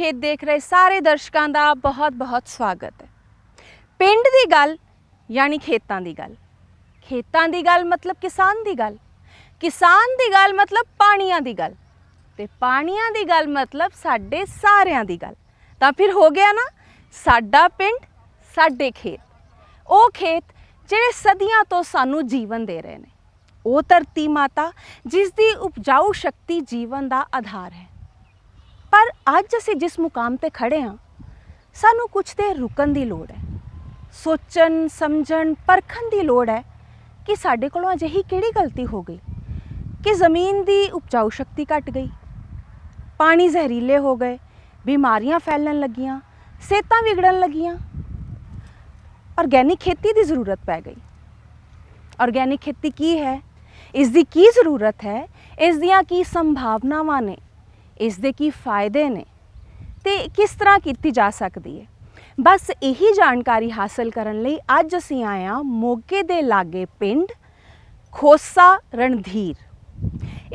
ਖੇਤ ਦੇਖ ਰਹੇ ਸਾਰੇ ਦਰਸ਼ਕਾਂ ਦਾ ਬਹੁਤ-ਬਹੁਤ ਸਵਾਗਤ ਹੈ। ਪਿੰਡ ਦੀ ਗੱਲ ਯਾਨੀ ਖੇਤਾਂ ਦੀ ਗੱਲ, ਖੇਤਾਂ ਦੀ ਗੱਲ ਮਤਲਬ ਕਿਸਾਨ ਦੀ ਗੱਲ, ਕਿਸਾਨ ਦੀ ਗੱਲ ਮਤਲਬ ਪਾਣੀਆਂ ਦੀ ਗੱਲ, ਤੇ ਪਾਣੀਆਂ ਦੀ ਗੱਲ ਮਤਲਬ ਸਾਡੇ ਸਾਰਿਆਂ ਦੀ ਗੱਲ। ਤਾਂ ਫਿਰ ਹੋ ਗਿਆ ਨਾ, ਸਾਡਾ ਪਿੰਡ ਸਾਡੇ ਖੇਤ, ਉਹ ਖੇਤ ਜਿਹੜੇ ਸਦੀਆਂ ਤੋਂ ਸਾਨੂੰ ਜੀਵਨ ਦੇ ਰਹੇ ਨੇ, ਉਹ ਧਰਤੀ ਮਾਤਾ ਜਿਸ ਦੀ ਉਪਜਾਊ ਸ਼ਕਤੀ ਜੀਵਨ ਦਾ ਆਧਾਰ ਹੈ। ਪਰ ਅੱਜ ਅਸੀਂ ਜਿਸ ਮੁਕਾਮ ਤੇ ਖੜੇ ਹਾਂ, ਸਾਨੂੰ ਕੁਝ ਦੇਰ ਰੁਕਣ ਦੀ ਲੋੜ ਹੈ, ਸੋਚਣ ਸਮਝਣ ਪਰਖਣ ਦੀ ਲੋੜ ਹੈ ਕਿ ਸਾਡੇ ਕੋਲੋਂ ਅਜਿਹੀ ਕਿਹੜੀ ਗਲਤੀ ਹੋ ਗਈ ਕਿ ਜ਼ਮੀਨ ਦੀ ਉਪਜਾਊ ਸ਼ਕਤੀ ਘਟ ਗਈ, ਪਾਣੀ ਜ਼ਹਿਰੀਲੇ ਹੋ ਗਏ, ਬਿਮਾਰੀਆਂ ਫੈਲਣ ਲੱਗੀਆਂ, ਸਿਹਤਾਂ ਵਿਗੜਨ ਲੱਗੀਆਂ, ਆਰਗੈਨਿਕ खेती ਦੀ ਜ਼ਰੂਰਤ ਪੈ ਗਈ। ਆਰਗੈਨਿਕ खेती ਕੀ ਹੈ, ਇਸ ਦੀ ਕੀ ਜ਼ਰੂਰਤ ਹੈ, ਇਸ ਦੀਆਂ ਕੀ ਸੰਭਾਵਨਾਵਾਂ ਨੇ, ਇਸ ਦੇ ਕੀ ਫਾਇਦੇ ਨੇ ਤੇ ਕਿਸ ਤਰ੍ਹਾਂ ਕੀਤੀ ਜਾ ਸਕਦੀ ਹੈ। ਬਸ ਇਹੀ ਜਾਣਕਾਰੀ ਹਾਸਲ ਕਰਨ ਲਈ ਅੱਜ ਅਸੀਂ ਆਏ ਹਾਂ ਮੋਗੇ ਦੇ ਲਾਗੇ ਪਿੰਡ ਖੋਸਾ ਰਣਧੀਰ।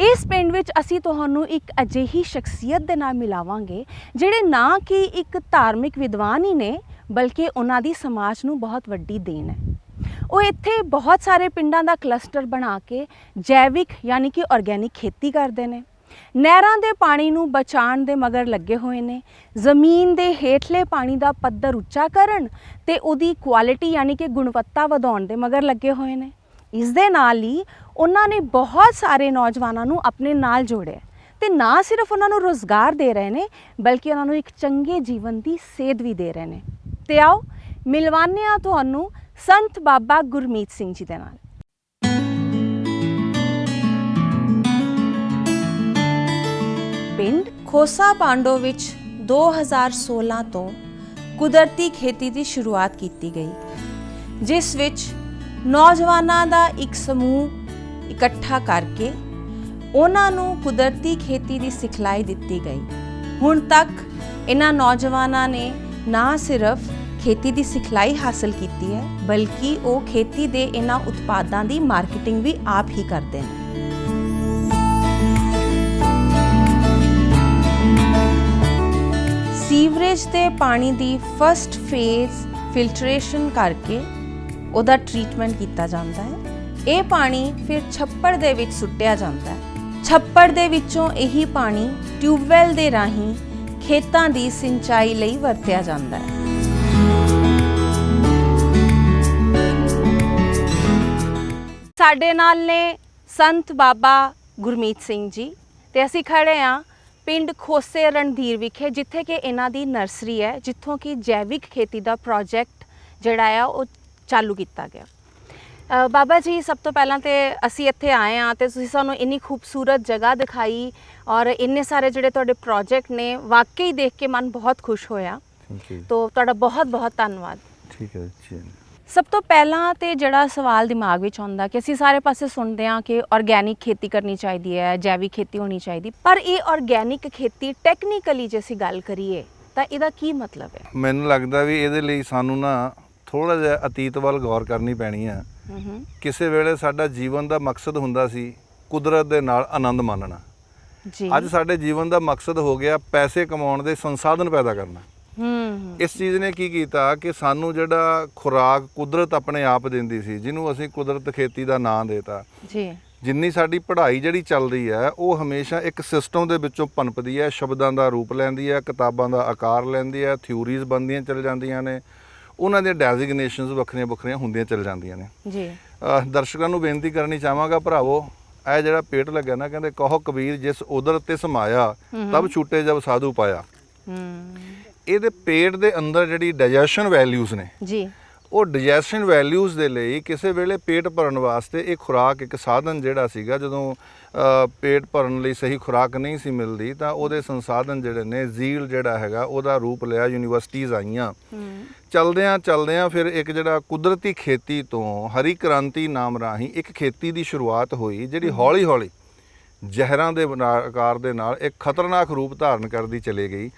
ਇਸ ਪਿੰਡ ਵਿੱਚ ਅਸੀਂ ਤੁਹਾਨੂੰ ਇੱਕ ਅਜਿਹੀ ਸ਼ਖਸੀਅਤ ਦੇ ਨਾਲ ਮਿਲਾਵਾਂਗੇ ਜਿਹੜੇ ਨਾ ਕਿ ਇੱਕ ਧਾਰਮਿਕ ਵਿਦਵਾਨ ਹੀ ਨੇ, ਬਲਕਿ ਉਹਨਾਂ ਦੀ ਸਮਾਜ ਨੂੰ ਬਹੁਤ ਵੱਡੀ ਦੇਣ ਹੈ। ਉਹ ਇੱਥੇ ਬਹੁਤ ਸਾਰੇ ਪਿੰਡਾਂ ਦਾ ਕਲਸਟਰ ਬਣਾ ਕੇ ਜੈਵਿਕ ਯਾਨੀ ਕਿ ਆਰਗੈਨਿਕ खेती ਕਰਦੇ ਨੇ, ਨਹਿਰਾਂ ਦੇ ਪਾਣੀ ਨੂੰ ਬਚਾਉਣ ਦੇ ਮਗਰ ਲੱਗੇ ਹੋਏ ਨੇ, ਜ਼ਮੀਨ ਦੇ ਹੇਠਲੇ ਪਾਣੀ ਦਾ ਪੱਧਰ ਉੱਚਾ ਕਰਨ ਤੇ ਉਹਦੀ ਕੁਆਲਿਟੀ ਯਾਨੀ ਕਿ ਗੁਣਵੱਤਾ ਵਧਾਉਣ ਦੇ ਮਗਰ ਲੱਗੇ ਹੋਏ ਨੇ। ਇਸ ਦੇ ਨਾਲ ਹੀ ਉਹਨਾਂ ਨੇ ਬਹੁਤ ਸਾਰੇ ਨੌਜਵਾਨਾਂ ਨੂੰ ਆਪਣੇ ਨਾਲ ਜੋੜਿਆ ਤੇ ਨਾ ਸਿਰਫ ਉਹਨਾਂ ਨੂੰ ਰੁਜ਼ਗਾਰ ਦੇ ਰਹੇ ਨੇ, ਬਲਕਿ ਉਹਨਾਂ ਨੂੰ ਇੱਕ ਚੰਗੇ ਜੀਵਨ ਦੀ ਸੇਧ ਵੀ ਦੇ ਰਹੇ ਨੇ। ਤੇ ਆਓ ਮਿਲਵਾਉਂਦੇ ਹਾਂ ਤੁਹਾਨੂੰ ਸੰਤ ਬਾਬਾ ਗੁਰਮੀਤ ਸਿੰਘ ਜੀ ਦੇ ਨਾਲ। ਪਿੰਡ ਖੋਸਾ ਪਾਂਡੋ ਵਿੱਚ 2016 ਤੋਂ ਕੁਦਰਤੀ ਖੇਤੀ ਦੀ ਸ਼ੁਰੂਆਤ ਕੀਤੀ ਗਈ, ਜਿਸ ਵਿੱਚ ਨੌਜਵਾਨਾਂ ਦਾ ਇੱਕ ਸਮੂਹ ਇਕੱਠਾ ਕਰਕੇ ਉਹਨਾਂ ਨੂੰ ਕੁਦਰਤੀ ਖੇਤੀ ਦੀ ਸਿਖਲਾਈ ਦਿੱਤੀ ਗਈ। ਹੁਣ ਤੱਕ ਇਹਨਾਂ ਨੌਜਵਾਨਾਂ ਨੇ ਨਾ ਸਿਰਫ ਖੇਤੀ ਦੀ ਸਿਖਲਾਈ ਹਾਸਲ ਕੀਤੀ ਹੈ, ਬਲਕਿ ਉਹ ਖੇਤੀ ਦੇ ਇਹਨਾਂ ਉਤਪਾਦਾਂ ਦੀ ਮਾਰਕੀਟਿੰਗ ਵੀ ਆਪ ਹੀ ਕਰਦੇ ਨੇ। ਸੀਵਰੇਜ ਦੇ ਪਾਣੀ ਦੀ ਫਸਟ ਫੇਜ਼ ਫਿਲਟਰੇਸ਼ਨ ਕਰਕੇ ਉਹਦਾ ਟ੍ਰੀਟਮੈਂਟ ਕੀਤਾ ਜਾਂਦਾ ਹੈ। ਇਹ ਪਾਣੀ ਫਿਰ ਛੱਪੜ ਦੇ ਵਿੱਚ ਸੁੱਟਿਆ ਜਾਂਦਾ ਹੈ। ਛੱਪੜ ਦੇ ਵਿੱਚੋਂ ਇਹੀ ਪਾਣੀ ਟਿਊਬਵੈੱਲ ਦੇ ਰਾਹੀਂ ਖੇਤਾਂ ਦੀ ਸਿੰਚਾਈ ਲਈ ਵਰਤਿਆ ਜਾਂਦਾ ਹੈ। ਸਾਡੇ ਨਾਲ ਨੇ ਸੰਤ ਬਾਬਾ ਗੁਰਮੀਤ ਸਿੰਘ ਜੀ ਤੇ ਅਸੀਂ ਖੜੇ ਹਾਂ ਪਿੰਡ ਖੋਸੇ ਰਣਧੀਰ ਵਿਖੇ, ਜਿੱਥੇ ਕਿ ਇਹਨਾਂ ਦੀ ਨਰਸਰੀ ਹੈ, ਜਿੱਥੋਂ ਕਿ ਜੈਵਿਕ खेती ਦਾ ਪ੍ਰੋਜੈਕਟ ਜਿਹੜਾ ਆ ਉਹ ਚਾਲੂ ਕੀਤਾ ਗਿਆ। ਬਾਬਾ ਜੀ, ਸਭ ਤੋਂ ਪਹਿਲਾਂ ਤੇ ਅਸੀਂ ਇੱਥੇ ਆਏ ਹਾਂ ਤੇ ਤੁਸੀਂ ਸਾਨੂੰ ਇੰਨੀ ਖੂਬਸੂਰਤ ਜਗ੍ਹਾ ਦਿਖਾਈ ਔਰ ਇੰਨੇ ਸਾਰੇ ਜਿਹੜੇ ਤੁਹਾਡੇ ਪ੍ਰੋਜੈਕਟ ਨੇ, ਵਾਕਈ ਦੇਖ ਕੇ ਮਨ ਬਹੁਤ ਖੁਸ਼ ਹੋਇਆ। ਤੋ ਤੁਹਾਡਾ ਬਹੁਤ ਬਹੁਤ ਧੰਨਵਾਦ। ਠੀਕ ਹੈ ਜੀ। ਸਭ ਤੋਂ ਪਹਿਲਾਂ ਤੇ ਜਿਹੜਾ ਸਵਾਲ ਦਿਮਾਗ ਵਿੱਚ ਆਉਂਦਾ ਕਿ ਅਸੀਂ ਸਾਰੇ ਪਾਸੇ ਸੁਣਦੇ ਹਾਂ ਕਿ ਆਰਗੈਨਿਕ खेती ਕਰਨੀ ਚਾਹੀਦੀ ਹੈ, ਜੈਵਿਕ खेती ਹੋਣੀ ਚਾਹੀਦੀ, ਪਰ ਇਹ ਆਰਗੈਨਿਕ खेती ਟੈਕਨੀਕਲੀ ਜੇ ਅਸੀਂ ਗੱਲ ਕਰੀਏ ਤਾਂ ਇਹਦਾ ਕੀ ਮਤਲਬ ਹੈ? ਮੈਨੂੰ ਲੱਗਦਾ ਵੀ ਇਹਦੇ ਲਈ ਸਾਨੂੰ ਨਾ ਥੋੜਾ ਜਿਹਾ ਅਤੀਤ ਵੱਲ ਗੌਰ ਕਰਨੀ ਪੈਣੀ ਆ। ਕਿਸੇ ਵੇਲੇ ਸਾਡਾ ਜੀਵਨ ਦਾ ਮਕਸਦ ਹੁੰਦਾ ਸੀ ਕੁਦਰਤ ਦੇ ਨਾਲ ਆਨੰਦ ਮਾਣਨਾ। ਅੱਜ ਸਾਡੇ ਜੀਵਨ ਦਾ ਮਕਸਦ ਹੋ ਗਿਆ ਪੈਸੇ ਕਮਾਉਣ ਦੇ ਸੰਸਾਧਨ ਪੈਦਾ ਕਰਨਾ। ਇਸ ਚੀਜ਼ ਨੇ ਕੀ ਕੀਤਾ ਕਿ ਸਾਨੂੰ ਜਿਹੜਾ ਖੁਰਾਕ ਕੁਦਰਤ ਆਪਣੇ ਆਪ ਦਿੰਦੀ ਸੀ, ਜਿਹਨੂੰ ਅਸੀਂ ਕੁਦਰਤ खेती ਦਾ ਨਾਂ ਦੇਤਾ, ਜਿੰਨੀ ਸਾਡੀ ਪੜ੍ਹਾਈ ਜਿਹੜੀ ਚੱਲ ਰਹੀ ਹੈ ਉਹ ਹਮੇਸ਼ਾ ਇੱਕ ਸਿਸਟਮ ਦੇ ਵਿੱਚੋਂ ਪਨਪਦੀ ਹੈ, ਸ਼ਬਦਾਂ ਦਾ ਰੂਪ ਲੈਂਦੀ ਹੈ, ਕਿਤਾਬਾਂ ਦਾ ਆਕਾਰ ਲੈਂਦੀ ਹੈ, ਥਿਊਰੀਜ਼ ਬਣਦੀਆਂ ਚੱਲ ਜਾਂਦੀਆਂ ਨੇ, ਉਹਨਾਂ ਦੀਆਂ ਡੈਜ਼ਿਗਨੇਸ਼ਨਸ ਵੱਖਰੀਆਂ ਵੱਖਰੀਆਂ ਹੁੰਦੀਆਂ ਚੱਲ ਜਾਂਦੀਆਂ ਨੇ। ਦਰਸ਼ਕਾਂ ਨੂੰ ਬੇਨਤੀ ਕਰਨੀ ਚਾਹਾਂਗਾ, ਭਰਾਵੋ, ਇਹ ਜਿਹੜਾ ਪੇਟ ਲੱਗਿਆ ਨਾ, ਕਹਿੰਦੇ ਕਹੋ ਕਬੀਰ ਜਿਸ ਉਦਰ ਤੇ ਸਮਾਇਆ ਤਬ ਛੂਟੇ ਜਬ ਸਾਧੂ ਪਾਇਆ। ਇਹਦੇ ਪੇਟ ਦੇ ਅੰਦਰ ਜਿਹੜੀ ਡਾਈਜੈਸ਼ਨ ਵੈਲਿਊਜ਼ ਨੇ ਜੀ, ਉਹ ਡਾਈਜੈਸ਼ਨ ਵੈਲਿਊਜ਼ ਦੇ ਲਈ ਕਿਸੇ ਵੇਲੇ ਪੇਟ ਭਰਨ ਵਾਸਤੇ ਇਹ ਖੁਰਾਕ ਇੱਕ ਸਾਧਨ ਜਿਹੜਾ ਸੀਗਾ, ਜਦੋਂ ਪੇਟ ਭਰਨ ਲਈ ਸਹੀ ਖੁਰਾਕ ਨਹੀਂ ਸੀ ਮਿਲਦੀ ਤਾਂ ਉਹਦੇ ਸੰਸਾਧਨ ਜਿਹੜੇ ਨੇ, ਜ਼ੀਲ ਜਿਹੜਾ ਹੈਗਾ ਉਹਦਾ ਰੂਪ ਲਿਆ, ਯੂਨੀਵਰਸਿਟੀਜ਼ ਆਈਆਂ। ਚਲਦਿਆਂ ਫਿਰ ਇੱਕ ਜਿਹੜਾ ਕੁਦਰਤੀ खेती ਤੋਂ ਹਰੀ ਕ੍ਰਾਂਤੀ ਨਾਮ ਰਾਹੀਂ ਇੱਕ खेती ਦੀ ਸ਼ੁਰੂਆਤ ਹੋਈ, ਜਿਹੜੀ ਹੌਲੀ ਹੌਲੀ ਜ਼ਹਿਰਾਂ ਦੇ ਆਕਾਰ ਦੇ ਨਾਲ ਇੱਕ ਖਤਰਨਾਕ ਰੂਪ ਧਾਰਨ ਕਰਦੀ ਚਲੇ ਗਈ।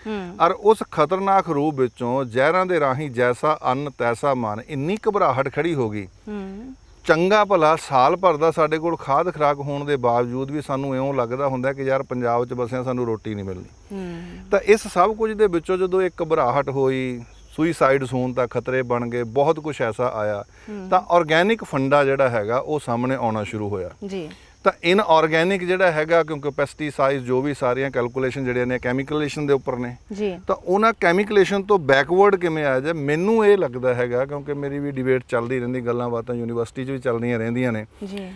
ਔਰ ਉਸ ਖਤਰਨਾਕ ਰੂਪ ਵਿੱਚੋਂ ਜ਼ਹਿਰਾਂ ਦੇ ਰਾਹੀਂ ਜੈਸਾ ਅੰਨ ਤੈਸਾ ਮਨ, ਇੰਨੀ ਘਬਰਾਹਟ ਖੜੀ ਹੋ ਗਈ ਚੰਗਾ ਭਲਾ ਸਾਲ ਭਰ ਦਾ ਸਾਡੇ ਕੋਲ ਖਾਦ ਖੁਰਾਕ ਹੋਣ ਦੇ ਬਾਵਜੂਦ ਵੀ ਸਾਨੂੰ ਇਉਂ ਲੱਗਦਾ ਹੁੰਦਾ ਕਿ ਯਾਰ ਪੰਜਾਬ 'ਚ ਬਸਿਆ ਸਾਨੂੰ ਰੋਟੀ ਨਹੀਂ ਮਿਲਣੀ। ਤਾਂ ਇਸ ਸਭ ਕੁਝ ਦੇ ਵਿੱਚੋਂ ਜਦੋਂ ਇੱਕ ਘਬਰਾਹਟ ਹੋਈ, ਸੁਈਸਾਈਡਸ ਹੋਣ ਤੱਕ ਖਤਰੇ ਬਣ ਗਏ, ਬਹੁਤ ਕੁਝ ਐਸਾ ਆਇਆ, ਤਾਂ ਆਰਗੈਨਿਕ ਫੰਡਾ ਜਿਹੜਾ ਹੈਗਾ ਉਹ ਸਾਹਮਣੇ ਆਉਣਾ ਸ਼ੁਰੂ ਹੋਇਆ ਜੀ। ਤਾਂ ਇਨ ਆਰਗੈਨਿਕ ਜਿਹੜਾ ਹੈਗਾ, ਕਿਉਂਕਿ ਪੈਸਟੀਸਾਈਡ ਜੋ ਵੀ ਸਾਰੀਆਂ ਕੈਲਕੂਲੇਸ਼ਨ ਜਿਹੜੀਆਂ ਨੇ ਕੈਮੀਕਲੇਸ਼ਨ ਦੇ ਉੱਪਰ ਨੇ ਜੀ, ਤਾਂ ਉਹਨਾਂ ਕੈਮੀਕਲੇਸ਼ਨ ਤੋਂ ਬੈਕਵਰਡ ਕਿਵੇਂ ਆਇਆ ਜਾਏ, ਮੈਨੂੰ ਇਹ ਲੱਗਦਾ ਹੈਗਾ, ਕਿਉਂਕਿ ਮੇਰੀ ਵੀ ਡਿਬੇਟ ਚੱਲਦੀ ਰਹਿੰਦੀ, ਗੱਲਾਂ ਬਾਤਾਂ ਯੂਨੀਵਰਸਿਟੀ 'ਚ ਵੀ ਚੱਲਦੀਆਂ ਰਹਿੰਦੀਆਂ ਨੇ ਜੀ,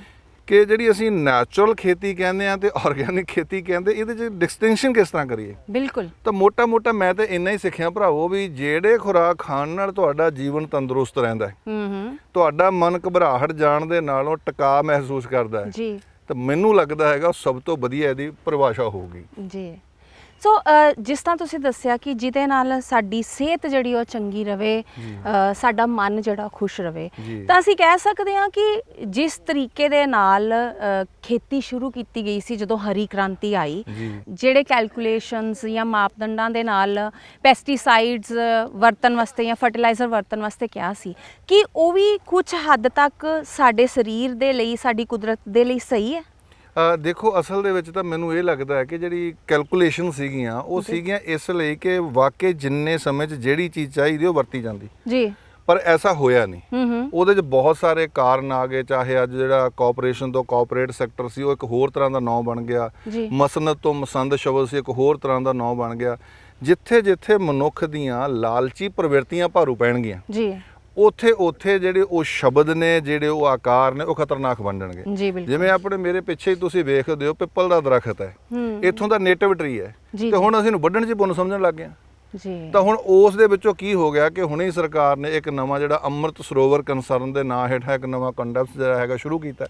ਕਿ ਜਿਹੜੀ ਅਸੀਂ ਨੈਚੁਰਲ ਖੇਤੀ ਕਹਿੰਦੇ ਆ ਤੇ ਆਰਗੈਨਿਕ ਖੇਤੀ ਕਹਿੰਦੇ, ਇਹਦੇ 'ਚ ਡਿਸਟਿੰਕਸ਼ਨ ਕਿਸ ਤਰ੍ਹਾਂ ਕਰੀਏ। ਬਿਲਕੁਲ। ਤਾਂ ਮੋਟਾ ਮੈਂ ਤਾਂ ਇੰਨਾ ਹੀ ਸਿੱਖਿਆ ਭਰਾਵੋ ਵੀ ਜਿਹੜੇ ਖੁਰਾਕ ਖਾਣ ਨਾਲ ਤੁਹਾਡਾ ਜੀਵਨ ਤੰਦਰੁਸਤ ਰਹਿੰਦਾ, ਤੁਹਾਡਾ ਮਨ ਘਬਰਾਹਟ ਜਾਣ ਦੇ ਨਾਲੋਂ ਟਿਕਾ ਮਹਿਸੂਸ ਕਰਦਾ ਹੈ ਜੀ, ਤਾਂ ਮੈਨੂੰ ਲੱਗਦਾ ਹੈਗਾ ਸਭ ਤੋਂ ਵਧੀਆ ਇਹਦੀ ਪਰਿਭਾਸ਼ਾ ਹੋਊਗੀ ਜੀ। ਸੋ ਜਿਸ ਤਰ੍ਹਾਂ ਤੁਸੀਂ ਦੱਸਿਆ ਕਿ ਜਿਹਦੇ ਨਾਲ ਸਾਡੀ ਸਿਹਤ ਜਿਹੜੀ ਉਹ ਚੰਗੀ ਰਵੇ, ਸਾਡਾ ਮਨ ਜਿਹੜਾ ਖੁਸ਼ ਰਵੇ, ਤਾਂ ਅਸੀਂ ਕਹਿ ਸਕਦੇ ਹਾਂ ਕਿ ਜਿਸ ਤਰੀਕੇ ਦੇ ਨਾਲ ਖੇਤੀ ਸ਼ੁਰੂ ਕੀਤੀ ਗਈ ਸੀ ਜਦੋਂ ਹਰੀ ਕ੍ਰਾਂਤੀ ਆਈ, ਜਿਹੜੇ ਕੈਲਕੂਲੇਸ਼ਨਸ ਜਾਂ ਮਾਪਦੰਡਾਂ ਦੇ ਨਾਲ ਪੈਸਟੀਸਾਈਡਸ ਵਰਤਣ ਵਾਸਤੇ ਜਾਂ ਫਰਟੀਲਾਈਜ਼ਰ ਵਰਤਣ ਵਾਸਤੇ ਕਿਹਾ ਸੀ, ਕਿ ਉਹ ਵੀ ਕੁਝ ਹੱਦ ਤੱਕ ਸਾਡੇ ਸਰੀਰ ਦੇ ਲਈ, ਸਾਡੀ ਕੁਦਰਤ ਦੇ ਲਈ ਸਹੀ ਹੈ? ਦੇਖੋ, ਅਸਲ ਦੇ ਵਿੱਚ ਤਾਂ ਮੈਨੂੰ ਇਹ ਲੱਗਦਾ ਹੈ ਕਿ ਜਿਹੜੀ ਕੈਲਕੂਲੇਸ਼ਨ ਸੀਗੀਆਂ ਉਹ ਸੀਗੀਆਂ ਇਸ ਲਈ ਕਿ ਵਾਕਈ ਜਿੰਨੇ ਸਮੇਂ 'ਚ ਜਿਹੜੀ ਚੀਜ਼ ਚਾਹੀਦੀ ਉਹ ਵਰਤੀ ਜਾਂਦੀ ਜੀ, ਪਰ ਐਸਾ ਹੋਇਆ ਨਹੀਂ। ਉਹਦੇ 'ਚ ਬਹੁਤ ਸਾਰੇ ਕਾਰਨ ਆ ਗਏ, ਚਾਹੇ ਅੱਜ ਜਿਹੜਾ ਕੋਆਪਰੇਸ਼ਨ ਤੋਂ ਕੋਆਪਰੇਟ ਸੈਕਟਰ ਸੀ ਉਹ ਇੱਕ ਹੋਰ ਤਰ੍ਹਾਂ ਦਾ ਨਾਂ ਬਣ ਗਿਆ, ਮਸਨਦ ਤੋਂ ਮਸੰਦ ਸ਼ਬਦ ਸੀ ਇੱਕ ਹੋਰ ਤਰ੍ਹਾਂ ਦਾ ਨਾਂ ਬਣ ਗਿਆ। ਜਿੱਥੇ ਮਨੁੱਖ ਦੀਆਂ ਲਾਲਚੀ ਪ੍ਰਵਿਰਤੀਆਂ ਭਾਰੂ ਪੈਣਗੀਆਂ ਜੀ, ਉੱਥੇ ਜਿਹੜੇ ਉਹ ਸ਼ਬਦ ਨੇ, ਜਿਹੜੇ ਉਹ ਆਕਾਰ ਨੇ, ਉਹ ਖਤਰਨਾਕ ਬਣ ਜਾਣਗੇ। ਜਿਵੇਂ ਆਪਣੇ ਮੇਰੇ ਪਿੱਛੇ ਹੀ ਤੁਸੀਂ ਵੇਖਦੇ ਹੋ, ਪਿੱਪਲ ਦਾ ਦਰਖਤ ਹੈ, ਇੱਥੋਂ ਦਾ ਨੇਟਿਵ ਟਰੀ ਹੈ, ਤੇ ਹੁਣ ਅਸੀਂ ਇਹਨੂੰ ਵੱਢਣ 'ਚ ਪੁੰਨ ਸਮਝਣ ਲੱਗ ਗਏ ਜੀ। ਤਾਂ ਹੁਣ ਉਸ ਦੇ ਵਿੱਚੋਂ ਕੀ ਹੋ ਗਿਆ ਕਿ ਹੁਣੇ ਹੀ ਸਰਕਾਰ ਨੇ ਇੱਕ ਨਵਾਂ ਜਿਹੜਾ ਅੰਮ੍ਰਿਤ ਸਰੋਵਰ ਕੰਸਰਨ ਦੇ ਨਾਂ ਹੇਠ ਇੱਕ ਨਵਾਂ ਕੰਸੈਪਟ ਜਿਹੜਾ ਹੈਗਾ ਸ਼ੁਰੂ ਕੀਤਾ।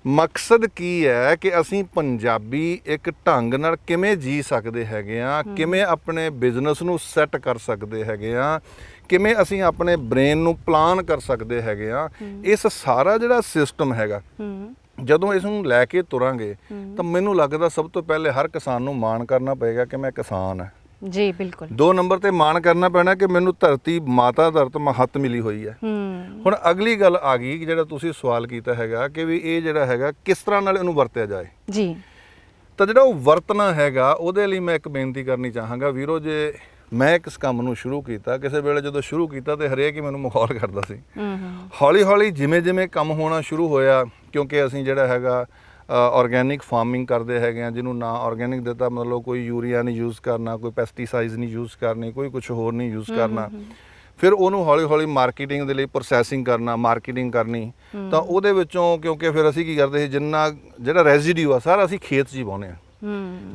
ਮਕਸਦ ਕੀ ਹੈ ਕਿ ਅਸੀਂ ਪੰਜਾਬੀ ਇੱਕ ਢੰਗ ਨਾਲ ਕਿਵੇਂ ਜੀ ਸਕਦੇ ਹੈਗੇ ਆ, ਕਿਵੇਂ ਆਪਣੇ ਬਿਜ਼ਨਸ ਨੂੰ ਸੈੱਟ ਕਰ ਸਕਦੇ ਹੈਗੇ ਆ, ਕਿਵੇਂ ਅਸੀਂ ਆਪਣੇ ਬ੍ਰੇਨ ਨੂੰ ਪਲਾਨ ਕਰ ਸਕਦੇ ਹੈਗੇ ਆ। ਇਸ ਸਾਰਾ ਜਿਹੜਾ ਸਿਸਟਮ ਹੈਗਾ, ਜਦੋਂ ਇਸ ਨੂੰ ਲੈ ਕੇ ਤੁਰਾਂਗੇ ਤਾਂ ਮੈਨੂੰ ਲੱਗਦਾ ਸਭ ਤੋਂ ਪਹਿਲੇ ਹਰ ਕਿਸਾਨ ਨੂੰ ਮਾਣ ਕਰਨਾ ਪਏਗਾ ਕਿ ਮੈਂ ਕਿਸਾਨ ਹਾਂ ਜੀ। ਬਿਲਕੁਲ। 2 ਨੰਬਰ ਤੇ ਮਾਣ ਕਰਨਾ ਪੈਣਾ ਕਿ ਮੈਨੂੰ ਧਰਤੀ ਮਾਤਾ ਧਰਤ ਮਹੱਤ ਮਿਲੀ ਹੋਈ ਹੈ। ਹੁਣ ਅਗਲੀ ਗੱਲ ਆ ਗਈ ਕਿ ਜਿਹੜਾ ਤੁਸੀਂ ਸਵਾਲ ਕੀਤਾ ਹੈਗਾ ਕਿ ਵੀ ਇਹ ਜਿਹੜਾ ਹੈਗਾ ਕਿਸ ਤਰ੍ਹਾਂ ਨਾਲ ਇਹਨੂੰ ਵਰਤਿਆ ਜਾਏ ਜੀ। ਤਾਂ ਜਿਹੜਾ ਉਹ ਵਰਤਣਾ ਹੈਗਾ, ਉਹਦੇ ਲਈ ਮੈਂ ਇੱਕ ਬੇਨਤੀ ਕਰਨੀ ਚਾਹਾਂਗਾ ਵੀਰੋ, ਜੇ ਮੈਂ ਇਸ ਕੰਮ ਨੂੰ ਸ਼ੁਰੂ ਕੀਤਾ, ਕਿਸੇ ਵੇਲੇ ਜਦੋਂ ਸ਼ੁਰੂ ਕੀਤਾ ਤੇ ਹਰੇਕ ਹੀ ਮੈਨੂੰ ਮਖੌਲ ਕਰਦਾ ਸੀ। ਹੌਲੀ ਜਿਵੇਂ ਕੰਮ ਹੋਣਾ ਸ਼ੁਰੂ ਹੋਇਆ, ਕਿਉਂਕਿ ਅਸੀਂ ਜਿਹੜਾ ਹੈਗਾ ਆਰਗੈਨਿਕ ਫਾਰਮਿੰਗ ਕਰਦੇ ਹੈਗੇ ਆ, ਜਿਹਨੂੰ ਨਾ ਆਰਗੈਨਿਕ ਦਿੱਤਾ, ਮਤਲਬ ਕੋਈ ਯੂਰੀਆ ਨਹੀਂ ਯੂਜ਼ ਕਰਨਾ, ਕੋਈ ਪੈਸਟੀਸਾਈਡਸ ਨਹੀਂ ਯੂਜ਼ ਕਰਨੀ, ਕੋਈ ਕੁਝ ਹੋਰ ਨਹੀਂ ਯੂਜ਼ ਕਰਨਾ। ਫਿਰ ਉਹਨੂੰ ਹੌਲੀ ਮਾਰਕੀਟਿੰਗ ਦੇ ਲਈ ਪ੍ਰੋਸੈਸਿੰਗ ਕਰਨਾ, ਮਾਰਕੀਟਿੰਗ ਕਰਨੀ। ਤਾਂ ਉਹਦੇ ਵਿੱਚੋਂ ਕਿਉਂਕਿ ਫਿਰ ਅਸੀਂ ਕੀ ਕਰਦੇ ਸੀ, ਜਿੰਨਾ ਜਿਹੜਾ ਰੈਜ਼ੀਡਿਊ ਆ ਸਾਰਾ ਅਸੀਂ ਖੇਤ 'ਚ ਹੀ ਪਾਉਂਦੇ ਹਾਂ,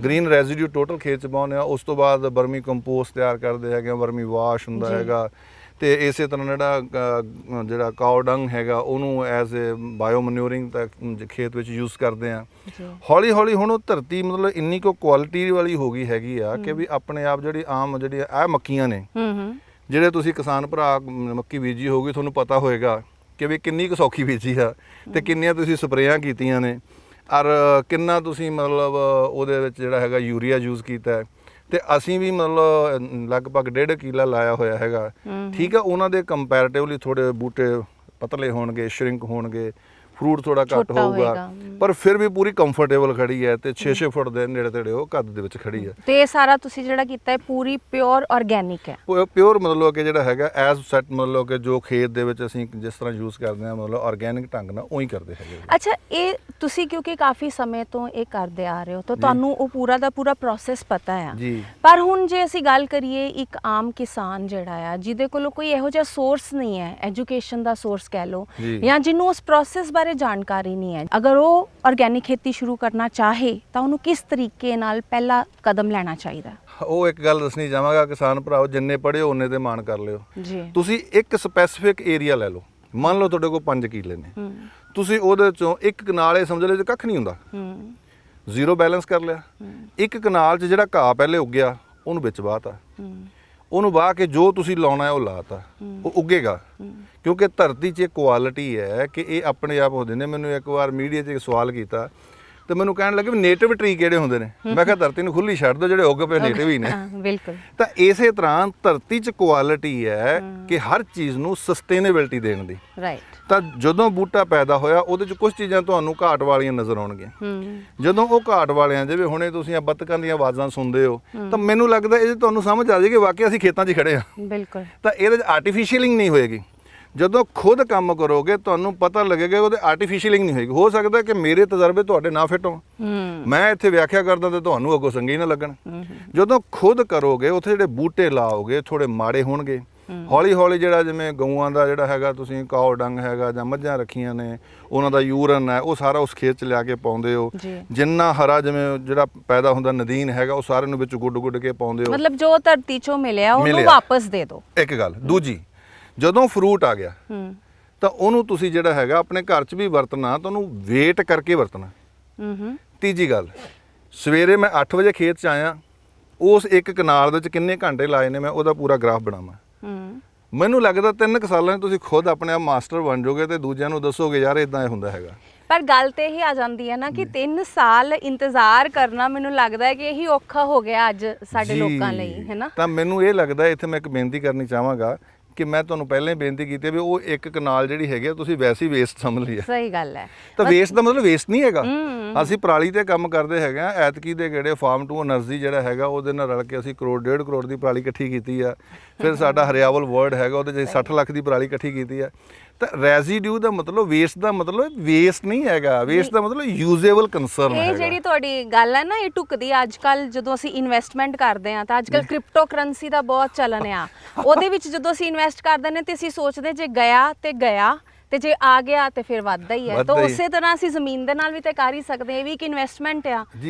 ਗ੍ਰੀਨ ਰੈਜ਼ੀਡਿਊ ਟੋਟਲ ਖੇਤ 'ਚ ਪਾਉਂਦੇ ਆ। ਉਸ ਤੋਂ ਬਾਅਦ ਵਰਮੀ ਕੰਪੋਸਟ ਤਿਆਰ ਕਰਦੇ ਹੈਗੇ, ਵਰਮੀ ਵਾਸ਼ ਹੁੰਦਾ ਹੈਗਾ, ਤੇ ਇਸੇ ਤਰ੍ਹਾਂ ਜਿਹੜਾ ਕਾਓ ਡੰਗ ਹੈਗਾ ਉਹਨੂੰ ਐਜ਼ ਏ ਬਾਇਓ ਮਨਿਊਰਿੰਗ ਤਾਂ ਖੇਤ ਵਿੱਚ ਯੂਜ਼ ਕਰਦੇ ਆ। ਹੌਲੀ ਹੁਣ ਉਹ ਧਰਤੀ ਮਤਲਬ ਇੰਨੀ ਕੁ ਕੁਆਲਿਟੀ ਵਾਲੀ ਹੋ ਗਈ ਹੈਗੀ ਆ ਕਿ ਵੀ ਆਪਣੇ ਆਪ ਜਿਹੜੀ ਆਮ ਜਿਹੜੀ ਇਹ ਮੱਕੀਆਂ ਨੇ, ਜਿਹੜੇ ਤੁਸੀਂ ਕਿਸਾਨ ਭਰਾ ਮੱਕੀ ਬੀਜੀ ਹੋਊਗੀ, ਤੁਹਾਨੂੰ ਪਤਾ ਹੋਏਗਾ ਕਿ ਵੀ ਕਿੰਨੀ ਕੁ ਸੌਖੀ ਬੀਜੀ ਆ, ਤੇ ਕਿੰਨੀਆਂ ਤੁਸੀਂ ਸਪਰੇਆਂ ਕੀਤੀਆਂ ਨੇ, ਔਰ ਕਿੰਨਾ ਤੁਸੀਂ ਮਤਲਬ ਉਹਦੇ ਵਿੱਚ ਜਿਹੜਾ ਹੈਗਾ ਯੂਰੀਆ ਯੂਜ਼ ਕੀਤਾ ਹੈ। ਤੇ ਅਸੀਂ ਵੀ ਮਤਲਬ ਲਗਭਗ 1.5 ਕਿੱਲਾ ਲਾਇਆ ਹੋਇਆ ਹੈਗਾ। ਠੀਕ ਆ, ਉਹਨਾਂ ਦੇ ਕੰਪੈਰੀਟਿਵਲੀ ਥੋੜੇ ਬੂਟੇ ਪਤਲੇ ਹੋਣਗੇ, ਸ਼ਰਿੰਕ ਹੋਣਗੇ, ਫਰੂਟ ਥੋੜਾ ਘੱਟ ਹੋਊਗਾ, ਪਰ ਫਿਰ ਵੀ ਪੂਰੀ ਕੰਫਰਟੇਬਲ ਖੜੀ ਹੈ ਤੇ 6-6 ਫੁੱਟ ਦੇ ਨੇੜੇ ਤੇੜੇ ਉਹ ਕੱਦ ਦੇ ਵਿੱਚ ਖੜੀ ਹੈ। ਤੇ ਇਹ ਸਾਰਾ ਤੁਸੀਂ ਜਿਹੜਾ ਕੀਤਾ ਹੈ ਪੂਰੀ ਪਿਓਰ ਆਰਗੈਨਿਕ ਹੈ? ਪਿਓਰ ਮਤਲਬ ਕਿ ਜਿਹੜਾ ਹੈਗਾ ਐਜ਼ ਸੈਟ, ਮਤਲਬ ਕਿ ਜੋ ਖੇਤ ਦੇ ਵਿੱਚ ਅਸੀਂ ਜਿਸ ਤਰ੍ਹਾਂ ਯੂਜ਼ ਕਰਦੇ ਹਾਂ, ਮਤਲਬ ਆਰਗੈਨਿਕ ਢੰਗ ਨਾਲ ਉਹੀ ਕਰਦੇ ਹੈਗੇ। ਅੱਛਾ, ਇਹ ਤੁਸੀਂ ਕਿਉਂਕਿ ਕਾਫੀ ਸਮੇਂ ਤੋਂ ਇਹ ਕਰਦੇ ਆ ਰਹੇ ਹੋ, ਤਾਂ ਤੁਹਾਨੂੰ ਉਹ ਪੂਰਾ ਦਾ ਪੂਰਾ ਪ੍ਰੋਸੈਸ ਪਤਾ ਆ ਜੀ। ਪਰ ਹੁਣ ਜੇ ਅਸੀਂ ਗੱਲ ਕਰੀਏ ਇੱਕ ਆਮ ਕਿਸਾਨ ਜਿਹੜਾ ਆ, ਜਿਹਦੇ ਕੋਲ ਕੋਈ ਇਹੋ ਜਿਹਾ ਸੋਰਸ ਨਹੀਂ ਹੈ, ਐਜੂਕੇਸ਼ਨ ਦਾ ਸੋਰਸ ਕਹਿ ਲਓ, ਜਾਂ ਜਿਹਨੂੰ ਉਸ ਪ੍ਰੋਸੈਸ ਬਾਰੇ ਜਾਣਕਾਰੀ ਨਹੀਂ ਹੈ, ਅਗਰ ਉਹ ਆਰਗੈਨਿਕ ਖੇਤੀ ਸ਼ੁਰੂ ਕਰਨਾ ਚਾਹੇ ਤਾਂ ਉਹਨੂੰ ਕਿਸ ਤਰੀਕੇ ਨਾਲ ਪਹਿਲਾ ਕਦਮ ਲੈਣਾ ਚਾਹੀਦਾ? ਉਹ ਇੱਕ ਗੱਲ ਦੱਸਣੀ ਚਾਹਾਂਗਾ, ਕਿਸਾਨ ਭਰਾਓ, ਜਿੰਨੇ ਪੜ੍ਹੇ ਉਹਨੇ ਤੇ ਮਾਣ ਕਰ ਲਿਓ ਜੀ। ਤੁਸੀਂ ਇੱਕ ਸਪੈਸੀਫਿਕ ਏਰੀਆ ਲੈ ਲਓ, ਮੰਨ ਲਓ ਤੁਹਾਡੇ ਕੋਲ 5 ਕਿੱਲੇ ਨੇ, ਤੁਸੀਂ ਉਹਦੇ ਚੋਂ ਇੱਕ ਕਨਾਲ ਇਹ ਸਮਝ ਲਓ ਕੱਖ ਨਹੀਂ ਹੁੰਦਾ, ਜ਼ੀਰੋ ਬੈਲੈਂਸ ਕਰ ਲਿਆ। ਇੱਕ ਕਨਾਲ 'ਚ ਜਿਹੜਾ ਘਾਹ ਪਹਿਲੇ ਉੱਗਿਆ ਉਹਨੂੰ ਵਿੱਚ ਵਾਹਤਾ, ਉਹਨੂੰ ਵਾਹ ਕੇ ਜੋ ਤੁਸੀਂ ਲਾਉਣਾ ਹੈ ਉਹ ਲਾਤਾ, ਉਹ ਉੱਗੇਗਾ। ਕਿਉਂਕਿ ਧਰਤੀ 'ਚ ਕੁਆਲਿਟੀ ਹੈ ਕਿ ਇਹ ਆਪਣੇ ਆਪ ਹੁੰਦੇ ਨੇ। ਮੈਨੂੰ ਇੱਕ ਵਾਰ ਮੀਡੀਆ 'ਚ ਇੱਕ ਸਵਾਲ ਕੀਤਾ, ਤੇ ਮੈਨੂੰ ਕਹਿਣ ਲੱਗੇ ਵੀ ਨੇਟਿਵ ਟਰੀ ਕਿਹੜੇ ਹੁੰਦੇ ਨੇ। ਮੈਂ ਕਿਹਾ ਧਰਤੀ ਨੂੰ ਖੁੱਲੀ ਛੱਡ ਦਿਓ, ਜਿਹੜੇ ਉੱਗ ਪਏ ਨੇਟਿਵ ਹੀ ਨੇ। ਬਿਲਕੁਲ। ਤਾਂ ਇਸੇ ਤਰ੍ਹਾਂ ਧਰਤੀ 'ਚ ਕੁਆਲਿਟੀ ਹੈ ਕਿ ਹਰ ਚੀਜ਼ ਨੂੰ ਸਸਟੇਨੇਬਿਲਟੀ ਦੇਣ ਦੀ। ਰਾਈਟ। ਤਾਂ ਜਦੋਂ ਬੂਟਾ ਪੈਦਾ ਹੋਇਆ ਉਹਦੇ 'ਚ ਕੁਝ ਚੀਜ਼ਾਂ ਤੁਹਾਨੂੰ ਘਾਟ ਵਾਲੀਆਂ ਨਜ਼ਰ ਆਉਣਗੀਆਂ। ਜਦੋਂ ਉਹ ਘਾਟ ਵਾਲਿਆਂ, ਜਿਵੇਂ ਹੁਣੇ ਤੁਸੀਂ ਆ ਬੱਤਕਾਂ ਦੀਆਂ ਆਵਾਜ਼ਾਂ ਸੁਣਦੇ ਹੋ, ਤਾਂ ਮੈਨੂੰ ਲੱਗਦਾ ਇਹ ਤੁਹਾਨੂੰ ਸਮਝ ਆ ਜਾਏ ਕਿ ਵਾਕਿਆ ਅਸੀਂ ਖੇਤਾਂ 'ਚ ਹੀ ਖੜੇ ਹਾਂ। ਬਿਲਕੁਲ। ਤਾਂ ਇਹਦੇ 'ਚ ਆਰਟੀਫੀਸ਼ੀਅਲਿੰਗ ਨਹੀਂ ਹੋਏਗੀ। ਜਦੋਂ ਖੁਦ ਕੰਮ ਕਰੋਗੇ ਤੁਹਾਨੂੰ ਪਤਾ ਲੱਗੇਗਾ ਉਹਦੇ ਆਰਟੀਫੀਸ਼ੀਅਲਿੰਗ ਨਹੀਂ ਹੋਏਗੀ। ਹੋ ਸਕਦਾ ਕਿ ਮੇਰੇ ਤਜਰਬੇ ਤੁਹਾਡੇ ਨਾ ਫਿੱਟ ਹੋਣ, ਮੈਂ ਇੱਥੇ ਵਿਆਖਿਆ ਕਰਦਾ ਤੇ ਤੁਹਾਨੂੰ ਅੱਗੋਂ ਚੰਗੇ ਨਾ ਲੱਗਣ। ਜਦੋਂ ਖੁਦ ਕਰੋਗੇ ਉੱਥੇ ਜਿਹੜੇ ਬੂਟੇ ਲਾਓਗੇ ਥੋੜੇ ਮਾੜੇ ਹੋਣਗੇ। ਹੌਲੀ ਹੌਲੀ ਜਿਹੜਾ ਜਿਵੇਂ ਗਊਆਂ ਦਾ ਜਿਹੜਾ ਹੈਗਾ, ਤੁਸੀਂ ਕਾਓ ਡੰਗ ਹੈਗਾ ਜਾਂ ਮੱਝਾਂ ਰੱਖੀਆਂ ਨੇ, ਉਹਨਾਂ ਦਾ ਯੂਰਨ ਹੈ, ਉਹ ਸਾਰਾ ਉਸ ਖੇਤ 'ਚ ਲਿਆ ਕੇ ਪਾਉਂਦੇ ਹੋ। ਜਿੰਨਾ ਹਰਾ ਜਿਵੇਂ ਜਿਹੜਾ ਪੈਦਾ ਹੁੰਦਾ ਨਦੀਨ ਹੈਗਾ, ਉਹ ਸਾਰੇ ਨੂੰ ਵਿੱਚ ਗੁੱਡ ਕੇ ਪਾਉਂਦੇ ਹੋ। ਮਤਲਬ ਜੋ ਧਰਤੀ 'ਚੋਂ ਮਿਲਿਆ ਉਹਨੂੰ ਵਾਪਸ ਦੇ ਦਿਓ। ਇੱਕ ਗੱਲ। ਦੂਜੀ, ਜਦੋਂ ਫਰੂਟ ਆ ਗਿਆ ਤਾਂ ਉਹਨੂੰ ਤੁਸੀਂ ਜਿਹੜਾ ਹੈਗਾ ਆਪਣੇ ਘਰ 'ਚ ਵੀ ਵਰਤਣਾ, ਤਾਂ ਉਹਨੂੰ ਵੇਟ ਕਰਕੇ ਵਰਤਣਾ। ਤੀਜੀ ਗੱਲ, ਸਵੇਰੇ ਮੈਂ 8 ਵਜੇ ਖੇਤ 'ਚ ਆਇਆ, ਉਸ ਇੱਕ ਕਨਾਲ ਦੇ ਵਿੱਚ ਕਿੰਨੇ ਘੰਟੇ ਲਾਏ ਨੇ ਮੈਂ ਉਹਦਾ ਪੂਰਾ ਗ੍ਰਾਫ ਬਣਾਵਾਂ। ਮੈਨੂੰ ਲੱਗਦਾ 3 ਕੁ ਸਾਲਾਂ 'ਚ ਤੁਸੀਂ ਖੁਦ ਆਪਣੇ ਆਪ ਮਾਸਟਰ ਬਣ ਜਾਓਗੇ ਤੇ ਦੂਜਿਆਂ ਨੂੰ ਦੱਸੋਗੇ ਯਾਰ ਇਦਾਂ ਹੁੰਦਾ ਹੈਗਾ। ਪਰ ਗੱਲ ਤੇ ਇਹ ਆ ਜਾਂਦੀ ਹੈ ਨਾ ਕਿ 3 ਸਾਲ ਇੰਤਜ਼ਾਰ ਕਰਨਾ, ਮੈਨੂੰ ਲੱਗਦਾ ਹੈ ਕਿ ਇਹੀ ਔਖਾ ਹੋ ਗਿਆ ਅੱਜ ਸਾਡੇ ਲੋਕਾਂ ਲਈ, ਹੈ ਨਾ। ਤਾਂ ਮੈਨੂੰ ਇਹ ਲੱਗਦਾ ਇੱਥੇ ਮੈਂ ਇੱਕ ਬੇਨਤੀ ਕਰਨੀ ਚਾਹਾਂਗਾ ਕਿ ਮੈਂ ਤੁਹਾਨੂੰ ਪਹਿਲਾਂ ਹੀ ਬੇਨਤੀ ਕੀਤੀ ਵੀ ਉਹ ਇੱਕ ਕਨਾਲ ਜਿਹੜੀ ਹੈਗੀ ਆ ਤੁਸੀਂ ਵੈਸੇ ਹੀ ਵੇਸਟ ਸਮਝ ਲਈ ਹੈ। ਸਹੀ ਗੱਲ ਹੈ। ਤਾਂ ਵੇਸਟ ਦਾ ਮਤਲਬ ਵੇਸਟ ਨਹੀਂ ਹੈਗਾ। ਅਸੀਂ ਪਰਾਲੀ ਤੇ ਕੰਮ ਕਰਦੇ ਹੈਗੇ ਆ। ਐਤਕੀ ਦੇ ਗੇੜੇ ਫਾਰਮ ਟੂ એનર્ਜੀ ਜਿਹੜਾ ਹੈਗਾ ਉਹਦੇ ਨਾਲ ਰਲ ਕੇ ਅਸੀਂ 1.5 ਕਰੋੜ ਦੀ ਪਰਾਲੀ ਇਕੱਠੀ ਕੀਤੀ ਆ। ਫਿਰ ਸਾਡਾ ਹਰਿਆਵਲ ਵਰਡ ਹੈਗਾ, ਉਹਦੇ 'ਚ 60 ਲੱਖ ਦੀ ਪਰਾਲੀ ਇਕੱਠੀ ਕੀਤੀ ਆ। ਤਾਂ ਰੈਜ਼ੀਡਿਊ ਦਾ ਮਤਲਬ ਵੇਸਟ ਦਾ ਮਤਲਬ ਵੇਸਟ ਨਹੀਂ ਹੈਗਾ। ਵੇਸਟ ਦਾ ਮਤਲਬ ਯੂਜ਼ੇਬਲ ਕੰਸਰਨ ਹੈਗਾ। ਇਹ ਜਿਹੜੀ ਤੁਹਾਡੀ ਗੱਲ ਹੈ ਨਾ, ਇਹ ਟੁਕਦੀ ਅੱਜ ਕੱਲ ਜਦੋਂ ਅਸੀਂ ਇਨਵੈਸਟਮੈਂਟ ਕਰਦੇ ਆ ਤਾਂ ਅੱਜ ਕੱਲ ਕ੍ਰਿਪਟੋ ਕਰੰਸੀ ਦਾ ਬਹੁਤ ਚਲਨ ਆ। ਉਹਦੇ ਵਿੱਚ ਜਦੋਂ ਅਸੀਂ ਇਨਵੈਸਟ ਕਰਦੇ ਨੇ ਤੇ ਅਸੀਂ ਸੋਚਦੇ ਜੇ ਗਿਆ ਤੇ ਜੇ ਆ ਗਿਆ ਤੇ ਫਿਰ ਵੱਧਦਾ ਹੀ ਹੈ। ਤਾਂ ਉਸੇ ਤਰ੍ਹਾਂ ਅਸੀਂ ਜ਼ਮੀਨ ਦੇ ਨਾਲ ਵੀ ਤੇ ਕਰ ਹੀ ਸਕਦੇ। ਇਹ ਵੀ ਇੱਕ ਇਨਵੈਸਟਮੈਂਟ ਆ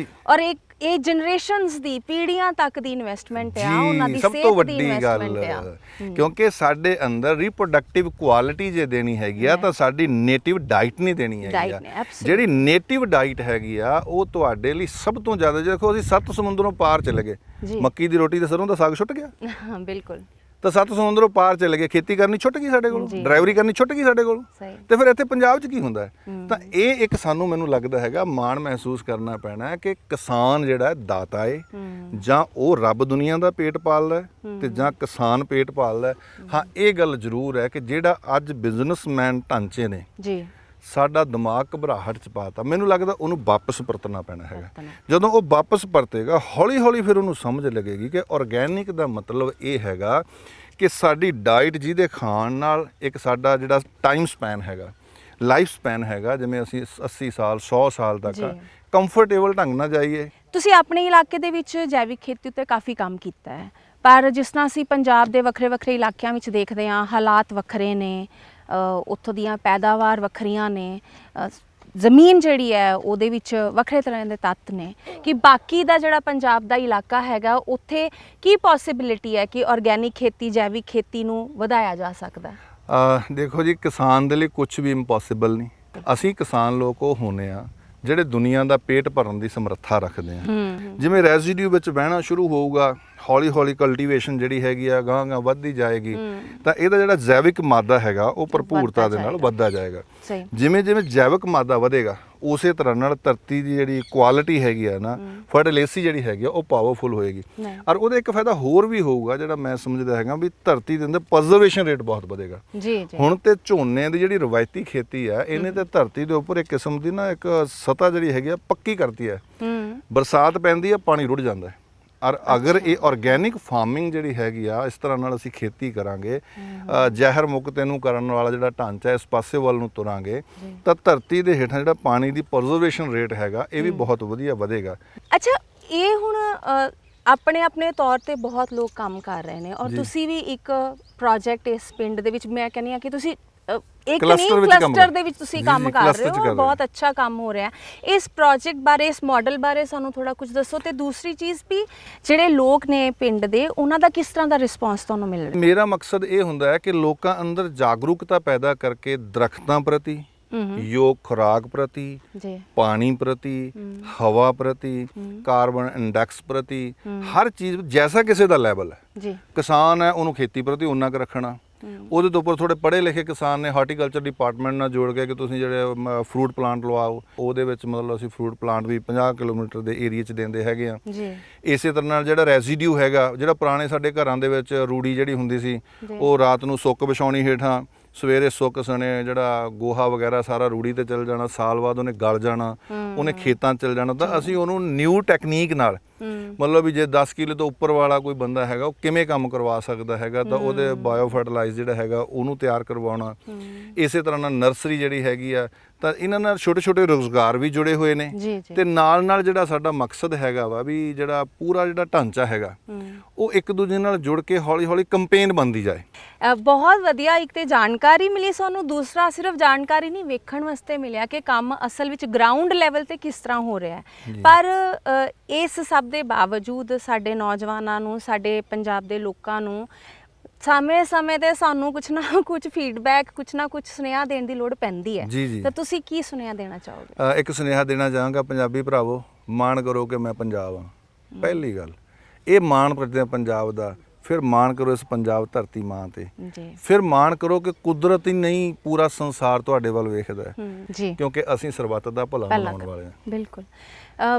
ਔਰ ਇਹ ਜਨਰੇਸ਼ਨਸ ਦੀ ਪੀੜ੍ਹੀਆਂ ਤੱਕ ਦੀ ਇਨਵੈਸਟਮੈਂਟ ਆ, ਉਹਨਾਂ ਦੀ ਸਿਹਤ ਦੀ ਇਨਵੈਸਟਮੈਂਟ ਆ। ਕਿਉਂਕਿ ਸਾਡੇ ਅੰਦਰ ਰੀਪਰੋਡਕਟਿਵ ਕੁਆਲਿਟੀ ਜੇ ਦੇਣੀ ਹੈਗੀ ਆ ਤਾਂ ਸਾਡੀ ਨੇਟਿਵ ਡਾਈਟ ਨਹੀਂ ਦੇਣੀ ਹੈਗੀ ਆ। ਜਿਹੜੀ ਨੇਟਿਵ ਡਾਈਟ ਹੈਗੀ ਆ ਉਹ ਤੁਹਾਡੇ ਲਈ ਸਭ ਤੋਂ ਜ਼ਿਆਦਾ, ਦੇਖੋ ਅਸੀਂ 7 ਸਮੁੰਦਰੋਂ ਪਾਰ ਚਲੇ ਗਏ, ਮੱਕੀ ਦੀ ਰੋਟੀ ਤੇ ਸਰੋਂ ਦਾ ਸਾਗ ਛੁੱਟ ਗਿਆ। ਬਿਲਕੁਲ। ਤਾਂ 7 ਸਮੁੰਦਰੋਂ ਪਾਰ ਚਲੇ ਗਏ, ਖੇਤੀ ਕਰਨੀ ਛੁੱਟ ਗਈ ਸਾਡੇ ਕੋਲ, ਡਰਾਈਵਰੀ ਕਰਨੀ ਛੁੱਟ ਗਈ ਸਾਡੇ ਕੋਲ। ਤੇ ਫਿਰ ਇੱਥੇ ਪੰਜਾਬ 'ਚ ਕੀ ਹੁੰਦਾ ਹੈ? ਤਾਂ ਇਹ ਇੱਕ ਸਾਨੂੰ ਮੈਨੂੰ ਲੱਗਦਾ ਹੈਗਾ ਮਾਣ ਮਹਿਸੂਸ ਕਰਨਾ ਪੈਣਾ ਹੈ ਕਿ ਕਿਸਾਨ ਜਿਹੜਾ ਹੈ ਦਾਤਾ ਹੈ, ਜਾਂ ਉਹ ਰੱਬ ਦੁਨੀਆ ਦਾ ਪੇਟ ਪਾਲਦਾ ਹੈ ਤੇ ਜਾਂ ਕਿਸਾਨ ਪੇਟ ਪਾਲਦਾ ਹੈ। ਹਾਂ, ਇਹ ਗੱਲ ਜ਼ਰੂਰ ਹੈ ਕਿ ਜਿਹੜਾ ਅੱਜ ਬਿਜ਼ਨਸਮੈਨ ਢਾਂਚੇ ਨੇ ਸਾਡਾ ਦਿਮਾਗ ਘਬਰਾਹਟ 'ਚ ਪਾਤਾ, ਮੈਨੂੰ ਲੱਗਦਾ ਉਹਨੂੰ ਵਾਪਸ ਪਰਤਣਾ ਪੈਣਾ ਹੈਗਾ। ਜਦੋਂ ਉਹ ਵਾਪਸ ਪਰਤੇਗਾ ਹੌਲੀ ਹੌਲੀ ਫਿਰ ਉਹਨੂੰ ਸਮਝ ਲੱਗੇਗੀ ਕਿ ਆਰਗੈਨਿਕ ਦਾ ਮਤਲਬ ਇਹ ਹੈਗਾ ਕਿ ਸਾਡੀ ਡਾਈਟ ਜਿਹਦੇ ਖਾਣ ਨਾਲ ਇੱਕ ਸਾਡਾ ਜਿਹੜਾ ਟਾਈਮ ਸਪੈਨ ਹੈਗਾ, ਲਾਈਫ ਸਪੈਨ ਹੈਗਾ, ਜਿਵੇਂ ਅਸੀਂ 80 ਸਾਲ 100 ਸਾਲ ਤੱਕ ਕੰਫਰਟੇਬਲ ਢੰਗ ਨਾਲ ਜਾਈਏ। ਤੁਸੀਂ ਆਪਣੇ ਇਲਾਕੇ ਦੇ ਵਿੱਚ ਜੈਵਿਕ ਖੇਤੀ ਉੱਤੇ ਕਾਫੀ ਕੰਮ ਕੀਤਾ ਹੈ, ਪਰ ਜਿਸ ਤਰ੍ਹਾਂ ਅਸੀਂ ਪੰਜਾਬ ਦੇ ਵੱਖਰੇ ਇਲਾਕਿਆਂ ਵਿੱਚ ਦੇਖਦੇ ਹਾਂ, ਹਾਲਾਤ ਵੱਖਰੇ ਨੇ, ਉੱਥੋਂ ਦੀਆਂ ਪੈਦਾਵਾਰ ਵੱਖਰੀਆਂ ਨੇ, ਜ਼ਮੀਨ ਜਿਹੜੀ ਹੈ ਉਹਦੇ ਵਿੱਚ ਵੱਖਰੇ ਤਰ੍ਹਾਂ ਦੇ ਤੱਤ ਨੇ, ਕਿ ਬਾਕੀ ਦਾ ਜਿਹੜਾ ਪੰਜਾਬ ਦਾ ਇਲਾਕਾ ਹੈਗਾ ਉੱਥੇ ਕੀ ਪੋਸੀਬਿਲਿਟੀ ਹੈ ਕਿ ਆਰਗੈਨਿਕ ਖੇਤੀ, ਜੈਵਿਕ ਖੇਤੀ ਨੂੰ ਵਧਾਇਆ ਜਾ ਸਕਦਾ? ਦੇਖੋ ਜੀ, ਕਿਸਾਨ ਦੇ ਲਈ ਕੁਝ ਵੀ ਇੰਪੋਸੀਬਲ ਨਹੀਂ। ਅਸੀਂ ਕਿਸਾਨ ਲੋਕ ਉਹ ਹੁੰਦੇ ਆ ਜਿਹੜੇ ਦੁਨੀਆ ਦਾ ਪੇਟ ਭਰਨ ਦੀ ਸਮਰੱਥਾ ਰੱਖਦੇ ਆ। ਜਿਵੇਂ ਰੈਜ਼ੀਡਿਊ ਵਿੱਚ ਬਹਿਣਾ ਸ਼ੁਰੂ ਹੋਊਗਾ, ਹੌਲੀ ਹੌਲੀ ਕਲਟੀਵੇਸ਼ਨ ਜਿਹੜੀ ਹੈਗੀ ਆ ਗਾਂ ਵੱਧਦੀ ਜਾਏਗੀ, ਤਾਂ ਇਹਦਾ ਜਿਹੜਾ ਜੈਵਿਕ ਮਾਦਾ ਹੈਗਾ ਉਹ ਭਰਪੂਰਤਾ ਦੇ ਨਾਲ ਵੱਧਦਾ ਜਾਏਗਾ। ਜਿਵੇਂ ਜਿਵੇਂ ਜੈਵਿਕ ਮਾਦਾ ਵਧੇਗਾ ਉਸੇ ਤਰ੍ਹਾਂ ਨਾਲ ਧਰਤੀ ਦੀ ਜਿਹੜੀ ਕੁਆਲਿਟੀ ਹੈਗੀ ਆ ਨਾ, ਫਰਟੀਲਿਟੀ ਜਿਹੜੀ ਹੈਗੀ ਆ ਉਹ ਪਾਵਰਫੁਲ ਹੋਏਗੀ। ਔਰ ਉਹਦਾ ਇੱਕ ਫਾਇਦਾ ਹੋਰ ਵੀ ਹੋਊਗਾ ਜਿਹੜਾ ਮੈਂ ਸਮਝਦਾ ਹੈਗਾ ਵੀ ਧਰਤੀ ਦੇ ਅੰਦਰ ਪ੍ਰਜ਼ਰਵੇਸ਼ਨ ਰੇਟ ਬਹੁਤ ਵਧੇਗਾ। ਹੁਣ ਤੇ ਝੋਨੇ ਦੀ ਜਿਹੜੀ ਰਵਾਇਤੀ ਖੇਤੀ ਆ ਇਹਨੇ ਤੇ ਧਰਤੀ ਦੇ ਉੱਪਰ ਇੱਕ ਕਿਸਮ ਦੀ ਨਾ ਇੱਕ ਸਤ੍ਹਾ ਜਿਹੜੀ ਹੈਗੀ ਆ ਪੱਕੀ ਕਰਤੀ ਹੈ। ਬਰਸਾਤ ਪੈਂਦੀ ਆ, ਪਾਣੀ ਰੁੜ ਜਾਂਦਾ ਹੈ। ਔਰ ਅਗਰ ਇਹ ਆਰਗੈਨਿਕ ਫਾਰਮਿੰਗ ਜਿਹੜੀ ਹੈਗੀ ਆ ਇਸ ਤਰ੍ਹਾਂ ਨਾਲ ਅਸੀਂ ਖੇਤੀ ਕਰਾਂਗੇ, ਜ਼ਹਿਰ ਮੁਕਤ ਇਹਨੂੰ ਕਰਨ ਵਾਲਾ ਜਿਹੜਾ ਢਾਂਚਾ ਇਸ ਪਾਸੇ ਵੱਲ ਨੂੰ ਤੁਰਾਂਗੇ, ਤਾਂ ਧਰਤੀ ਦੇ ਹੇਠਾਂ ਜਿਹੜਾ ਪਾਣੀ ਦੀ ਪ੍ਰਜ਼ਰਵੇਸ਼ਨ ਰੇਟ ਹੈਗਾ ਇਹ ਵੀ ਬਹੁਤ ਵਧੀਆ ਵਧੇਗਾ। ਅੱਛਾ, ਇਹ ਹੁਣ ਆਪਣੇ ਤੌਰ ਤੇ ਬਹੁਤ ਲੋਕ ਕੰਮ ਕਰ ਰਹੇ ਨੇ ਔਰ ਤੁਸੀਂ ਵੀ ਇੱਕ ਪ੍ਰੋਜੈਕਟ ਇਸ ਪਿੰਡ ਦੇ ਵਿੱਚ, ਮੈਂ ਕਹਿੰਦੀ ਹਾਂ ਕਿ ਤੁਸੀਂ ਇੱਕ ਨਹੀਂ ਕਲਸਟਰ ਦੇ ਵਿੱਚ ਤੁਸੀਂ ਕੰਮ ਕਰ ਰਹੇ ਹੋ, ਬਹੁਤ ਅੱਛਾ ਕੰਮ ਹੋ ਰਿਹਾ ਹੈ। ਇਸ ਪ੍ਰੋਜੈਕਟ ਬਾਰੇ, ਇਸ ਮਾਡਲ ਬਾਰੇ ਸਾਨੂੰ ਥੋੜਾ ਕੁਝ ਦੱਸੋ। ਤੇ ਦੂਸਰੀ ਚੀਜ਼ ਵੀ, ਜਿਹੜੇ ਲੋਕ ਨੇ ਪਿੰਡ ਦੇ, ਉਹਨਾਂ ਦਾ ਕਿਸ ਤਰ੍ਹਾਂ ਦਾ ਰਿਸਪੌਂਸ ਤੁਹਾਨੂੰ ਮਿਲ ਰਿਹਾ? ਮੇਰਾ ਮਕਸਦ ਇਹ ਹੁੰਦਾ ਹੈ ਕਿ ਲੋਕਾਂ ਅੰਦਰ ਜਾਗਰੂਕਤਾ ਪੈਦਾ ਕਰਕੇ ਦਰਖਤਾਂ ਪ੍ਰਤੀ, ਯੋਗ ਖੁਰਾਕ ਪ੍ਰਤੀ, ਪਾਣੀ ਪ੍ਰਤੀ, ਹਵਾ ਪ੍ਰਤੀ, ਕਾਰਬਨ ਇੰਡੈਕਸ ਪ੍ਰਤੀ, ਹਰ ਚੀਜ਼ ਜੈਸਾ ਕਿਸੇ ਦਾ ਲੈਵਲ ਹੈ, ਕਿਸਾਨ ਹੈ ਉਹਨੂੰ ਖੇਤੀ ਪ੍ਰਤੀ ਉਨਾ ਕੁ ਰੱਖਣਾ, ਉਹਦੇ ਤੋਂ ਉੱਪਰ ਥੋੜੇ ਪੜ੍ਹੇ ਲਿਖੇ ਕਿਸਾਨ ਨੇ ਹਾਰਟੀਕਲਚਰ ਡਿਪਾਰਟਮੈਂਟ ਨਾਲ ਜੋੜ ਕੇ ਕਿ ਤੁਸੀਂ ਜਿਹੜੇ ਫਰੂਟ ਪਲਾਂਟ ਲਵਾਓ, ਉਹਦੇ ਵਿੱਚ ਮਤਲਬ ਅਸੀਂ ਫਰੂਟ ਪਲਾਂਟ ਵੀ 50 ਕਿਲੋਮੀਟਰ ਦੇ ਏਰੀਆ 'ਚ ਦਿੰਦੇ ਹੈਗੇ ਆ ਜੀ। ਇਸੇ ਤਰ੍ਹਾਂ ਨਾਲ ਜਿਹੜਾ ਰੈਜ਼ੀਡਿਊ ਹੈਗਾ, ਜਿਹੜਾ ਪੁਰਾਣੇ ਸਾਡੇ ਘਰਾਂ ਦੇ ਵਿੱਚ ਰੂੜੀ ਜਿਹੜੀ ਹੁੰਦੀ ਸੀ, ਉਹ ਰਾਤ ਨੂੰ ਸੁੱਕ ਵਿਛਾਉਣੀ ਹੇਠਾਂ, ਸਵੇਰੇ ਸੁੱਕ ਸਣੇ ਜਿਹੜਾ ਗੋਹਾ ਵਗੈਰਾ ਸਾਰਾ ਰੂੜੀ ਤੇ ਚਲ ਜਾਣਾ, ਸਾਲ ਬਾਅਦ ਉਹਨੇ ਗਲ ਜਾਣਾ, ਉਹਨੇ ਖੇਤਾਂ 'ਚ ਚਲ ਜਾਣਾ। ਤਾਂ ਅਸੀਂ ਉਹਨੂੰ ਨਿਊ ਟੈਕਨੀਕ ਨਾਲ ਮਤਲਬ ਵੀ ਜੇ 10 ਕਿਲੋ ਤੋਂ ਉੱਪਰ ਵਾਲਾ ਕੋਈ ਬੰਦਾ ਹੈਗਾ, ਉਹ ਕਿਵੇਂ ਕੰਮ ਕਰਵਾ ਸਕਦਾ ਹੈਗਾ, ਤਾਂ ਉਹਦੇ ਬਾਇਓ ਫਰਟੀਲਾਈਜ਼ ਜਿਹੜਾ ਹੈਗਾ ਉਹਨੂੰ ਤਿਆਰ ਕਰਵਾਉਣਾ। ਇਸੇ ਤਰ੍ਹਾਂ ਨਾਲ ਨਰਸਰੀ ਜਿਹੜੀ ਹੈਗੀ ਆ, ਤਾਂ ਇਹਨਾਂ ਨਾਲ ਛੋਟੇ ਛੋਟੇ ਰੁਜ਼ਗਾਰ ਵੀ ਜੁੜੇ ਹੋਏ ਨੇ ਤੇ ਨਾਲ ਜਿਹੜਾ ਸਾਡਾ ਮਕਸਦ ਹੈਗਾ ਵਾ ਵੀ ਜਿਹੜਾ ਪੂਰਾ ਜਿਹੜਾ ਢਾਂਚਾ ਹੈਗਾ ਉਹ ਇੱਕ ਦੂਜੇ ਨਾਲ ਜੁੜ ਕੇ ਹੌਲੀ ਹੌਲੀ ਕੰਪੇਨ ਬਣਦੀ ਜਾਏ। ਬਹੁਤ ਵਧੀਆ, ਇੱਕ ਤੇ ਜਾਣਕਾਰੀ ਮਿਲੀ ਸਾਨੂੰ, ਦੂਸਰਾ ਸਿਰਫ ਜਾਣਕਾਰੀ ਨਹੀਂ, ਵੇਖਣ ਵਾਸਤੇ ਮਿਲਿਆ ਕਿ ਕੰਮ ਅਸਲ ਵਿੱਚ ਗਰਾਊਂਡ ਲੈਵਲ ਤੇ ਕਿਸ ਤਰ੍ਹਾਂ ਹੋ ਰਿਹਾ ਹੈ। ਪਰ ਇਸ ਸਭ ਦੇ ਬਾਵਜੂਦ ਸਾਡੇ ਨੌਜਵਾਨਾਂ ਨੂੰ, ਸਾਡੇ ਪੰਜਾਬ ਦੇ ਲੋਕਾਂ ਨੂੰ ਸਮੇਂ-ਸਮੇਂ ਤੇ ਸਾਨੂੰ ਕੁਛ ਨਾ ਕੁਛ ਫੀਡਬੈਕ, ਕੁਛ ਨਾ ਕੁਛ ਸੁਨੇਹਾ ਦੇਣ ਦੀ ਲੋੜ ਪੈਂਦੀ ਹੈ। ਤਾਂ ਤੁਸੀਂ ਕੀ ਸੁਨੇਹਾ ਦੇਣਾ ਚਾਹੋਗੇ? ਇੱਕ ਸੁਨੇਹਾ ਦੇਣਾ ਚਾਹਾਂਗਾ, ਪੰਜਾਬੀ ਭਰਾਵੋ, ਮਾਣ ਕਰੋ ਕਿ ਮੈਂ ਪੰਜਾਬ ਹਾਂ। ਪਹਿਲੀ ਗੱਲ ਇਹ ਮਾਣ ਕਰਦੇ ਆ ਪੰਜਾਬ ਦਾ, ਫਿਰ ਮਾਣ ਕਰੋ ਇਸ ਪੰਜਾਬ ਧਰਤੀ ਮਾਂ ਤੇ, ਫਿਰ ਮਾਣ ਕਰੋ ਕਿ ਕੁਦਰਤ ਹੀ ਨਹੀਂ ਪੂਰਾ ਸੰਸਾਰ ਤੁਹਾਡੇ ਵੱਲ ਵੇਖਦਾ ਹੈ, ਕਿਉਂਕਿ ਅਸੀਂ ਸਰਬੱਤ ਦਾ ਭਲਾ ਬਣਾਉਣ ਵਾਲੇ ਹਾਂ। ਬਿਲਕੁਲ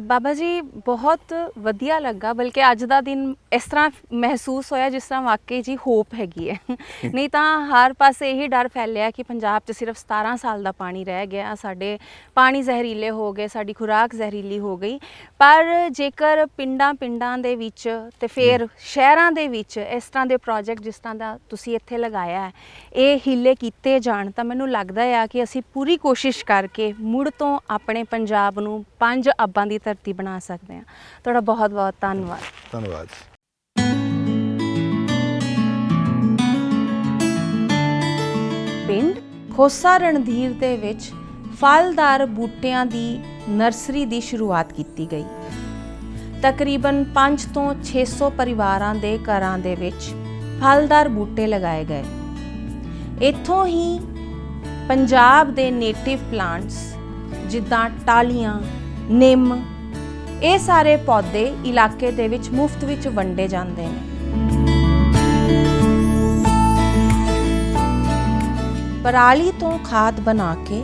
ਬਾਬਾ ਜੀ, ਬਹੁਤ ਵਧੀਆ ਲੱਗਾ, ਬਲਕਿ ਅੱਜ ਦਾ ਦਿਨ ਇਸ ਤਰ੍ਹਾਂ ਮਹਿਸੂਸ ਹੋਇਆ ਜਿਸ ਤਰ੍ਹਾਂ ਵਾਕਈ ਜੀ ਹੋਪ ਹੈਗੀ ਹੈ। ਨਹੀਂ ਤਾਂ ਹਰ ਪਾਸੇ ਇਹੀ ਡਰ ਫੈਲਿਆ ਕਿ ਪੰਜਾਬ 'ਚ ਸਿਰਫ 17 ਸਾਲ ਦਾ ਪਾਣੀ ਰਹਿ ਗਿਆ, ਸਾਡੇ ਪਾਣੀ ਜ਼ਹਿਰੀਲੇ ਹੋ ਗਏ, ਸਾਡੀ ਖੁਰਾਕ ਜ਼ਹਿਰੀਲੀ ਹੋ ਗਈ। ਪਰ ਜੇਕਰ ਪਿੰਡਾਂ ਦੇ ਵਿੱਚ ਤੇ ਫਿਰ ਸ਼ਹਿਰਾਂ ਦੇ ਵਿੱਚ ਇਸ ਤਰ੍ਹਾਂ ਦੇ ਪ੍ਰੋਜੈਕਟ ਜਿਸ ਤਰ੍ਹਾਂ ਦਾ ਤੁਸੀਂ ਇੱਥੇ ਲਗਾਇਆ ਹੈ, ਇਹ ਹੀਲੇ ਕੀਤੇ ਜਾਣ, ਤਾਂ ਮੈਨੂੰ ਲੱਗਦਾ ਆ ਕਿ ਅਸੀਂ ਪੂਰੀ ਕੋਸ਼ਿਸ਼ ਕਰਕੇ ਮੁੜ ਤੋਂ ਆਪਣੇ ਪੰਜਾਬ ਨੂੰ 5 ਅੱਬਾਂ ਦੀ ਧਰਤੀ ਬਣਾ ਸਕਦੇ ਹਾਂ। ਤੁਹਾਡਾ ਬਹੁਤ ਬਹੁਤ ਧੰਨਵਾਦ। ਧੰਨਵਾਦ। ਪਿੰਡ ਖੋਸਾ ਰਣਧੀਰ ਦੇ ਵਿੱਚ ਫਲਦਾਰ ਬੂਟਿਆਂ ਦੀ ਨਰਸਰੀ ਦੀ ਸ਼ੁਰੂਆਤ ਕੀਤੀ ਗਈ। ਤਕਰੀਬਨ 5 ਤੋਂ 600 ਪਰਿਵਾਰਾਂ ਦੇ ਘਰਾਂ ਦੇ ਵਿੱਚ ਫਲਦਾਰ ਬੂਟੇ ਲਗਾਏ ਗਏ। ਇੱਥੋਂ ਹੀ ਪੰਜਾਬ ਦੇ ਨੇਟਿਵ ਪਲਾਂਟਸ ਜਿੱਦਾਂ ਟਾਹਲੀਆਂ, ਨਿੰਮ, ਇਹ ਸਾਰੇ ਪੌਦੇ ਇਲਾਕੇ ਦੇ ਵਿੱਚ ਮੁਫਤ ਵਿੱਚ ਵੰਡੇ ਜਾਂਦੇ ਨੇ। ਪਰਾਲੀ ਤੋਂ ਖਾਦ ਬਣਾ ਕੇ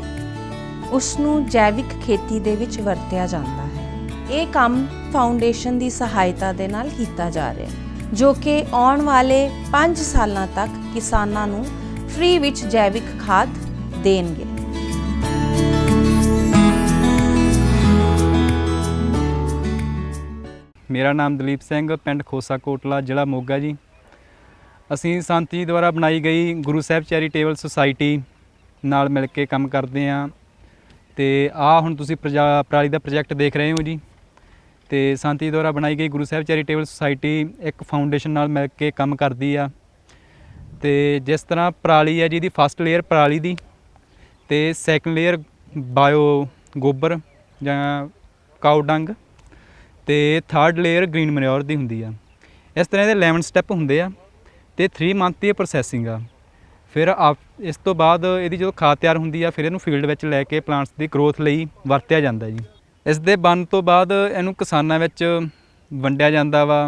ਉਸ ਨੂੰ ਜੈਵਿਕ ਖੇਤੀ ਦੇ ਵਿੱਚ ਵਰਤਿਆ ਜਾਂਦਾ ਹੈ। ਇਹ ਕੰਮ ਫਾਊਂਡੇਸ਼ਨ ਦੀ ਸਹਾਇਤਾ ਦੇ ਨਾਲ ਕੀਤਾ ਜਾ ਰਿਹਾ ਹੈ, ਜੋ ਕਿ ਆਉਣ ਵਾਲੇ 5 ਸਾਲਾਂ ਤੱਕ ਕਿਸਾਨਾਂ ਨੂੰ ਫ੍ਰੀ ਵਿੱਚ ਜੈਵਿਕ ਖਾਦ ਦੇਣਗੇ। ਮੇਰਾ ਨਾਮ ਦਲੀਪ ਸਿੰਘ, ਪਿੰਡ ਖੋਸਾ ਕੋਟਲਾ, ਜ਼ਿਲ੍ਹਾ ਮੋਗਾ ਜੀ। ਅਸੀਂ ਸੰਤ ਜੀ ਦੁਆਰਾ ਬਣਾਈ ਗਈ ਗੁਰੂ ਸਾਹਿਬ ਚੈਰੀਟੇਬਲ ਸੁਸਾਇਟੀ ਨਾਲ ਮਿਲ ਕੇ ਕੰਮ ਕਰਦੇ ਹਾਂ। ਅਤੇ ਹੁਣ ਤੁਸੀਂ ਪਰਾਲੀ ਦਾ ਪ੍ਰੋਜੈਕਟ ਦੇਖ ਰਹੇ ਹੋ ਜੀ। ਅਤੇ ਸੰਤ ਜੀ ਦੁਆਰਾ ਬਣਾਈ ਗਈ ਗੁਰੂ ਸਾਹਿਬ ਚੈਰੀਟੇਬਲ ਸੁਸਾਇਟੀ ਇੱਕ ਫਾਊਂਡੇਸ਼ਨ ਨਾਲ ਮਿਲ ਕੇ ਕੰਮ ਕਰਦੀ ਆ। ਅਤੇ ਜਿਸ ਤਰ੍ਹਾਂ ਪਰਾਲੀ ਹੈ ਜੀ, ਇਹਦੀ ਫਸਟ ਲੇਅਰ ਪਰਾਲੀ ਦੀ, ਅਤੇ ਸੈਕਿੰਡ ਲੇਅਰ ਬਾਇਓ ਗੋਬਰ ਜਾਂ ਕਾਊ ਡੰਗ, ਅਤੇ ਥਰਡ ਲੇਅਰ ਗ੍ਰੀਨ ਮਨਿਓਰ ਦੀ ਹੁੰਦੀ ਆ। ਇਸ ਤਰ੍ਹਾਂ ਇਹਦੇ 11 ਸਟੈਪ ਹੁੰਦੇ ਆ ਅਤੇ 3 ਮੰਥ ਦੀ ਪ੍ਰੋਸੈਸਿੰਗ ਆ। ਫਿਰ ਇਸ ਤੋਂ ਬਾਅਦ ਇਹਦੀ ਜਦੋਂ ਖਾਦ ਤਿਆਰ ਹੁੰਦੀ ਆ, ਫਿਰ ਇਹਨੂੰ ਫੀਲਡ ਵਿੱਚ ਲੈ ਕੇ ਪਲਾਂਟਸ ਦੀ ਗਰੋਥ ਲਈ ਵਰਤਿਆ ਜਾਂਦਾ ਜੀ। ਇਸ ਦੇ ਬਣਨ ਤੋਂ ਬਾਅਦ ਇਹਨੂੰ ਕਿਸਾਨਾਂ ਵਿੱਚ ਵੰਡਿਆ ਜਾਂਦਾ ਵਾ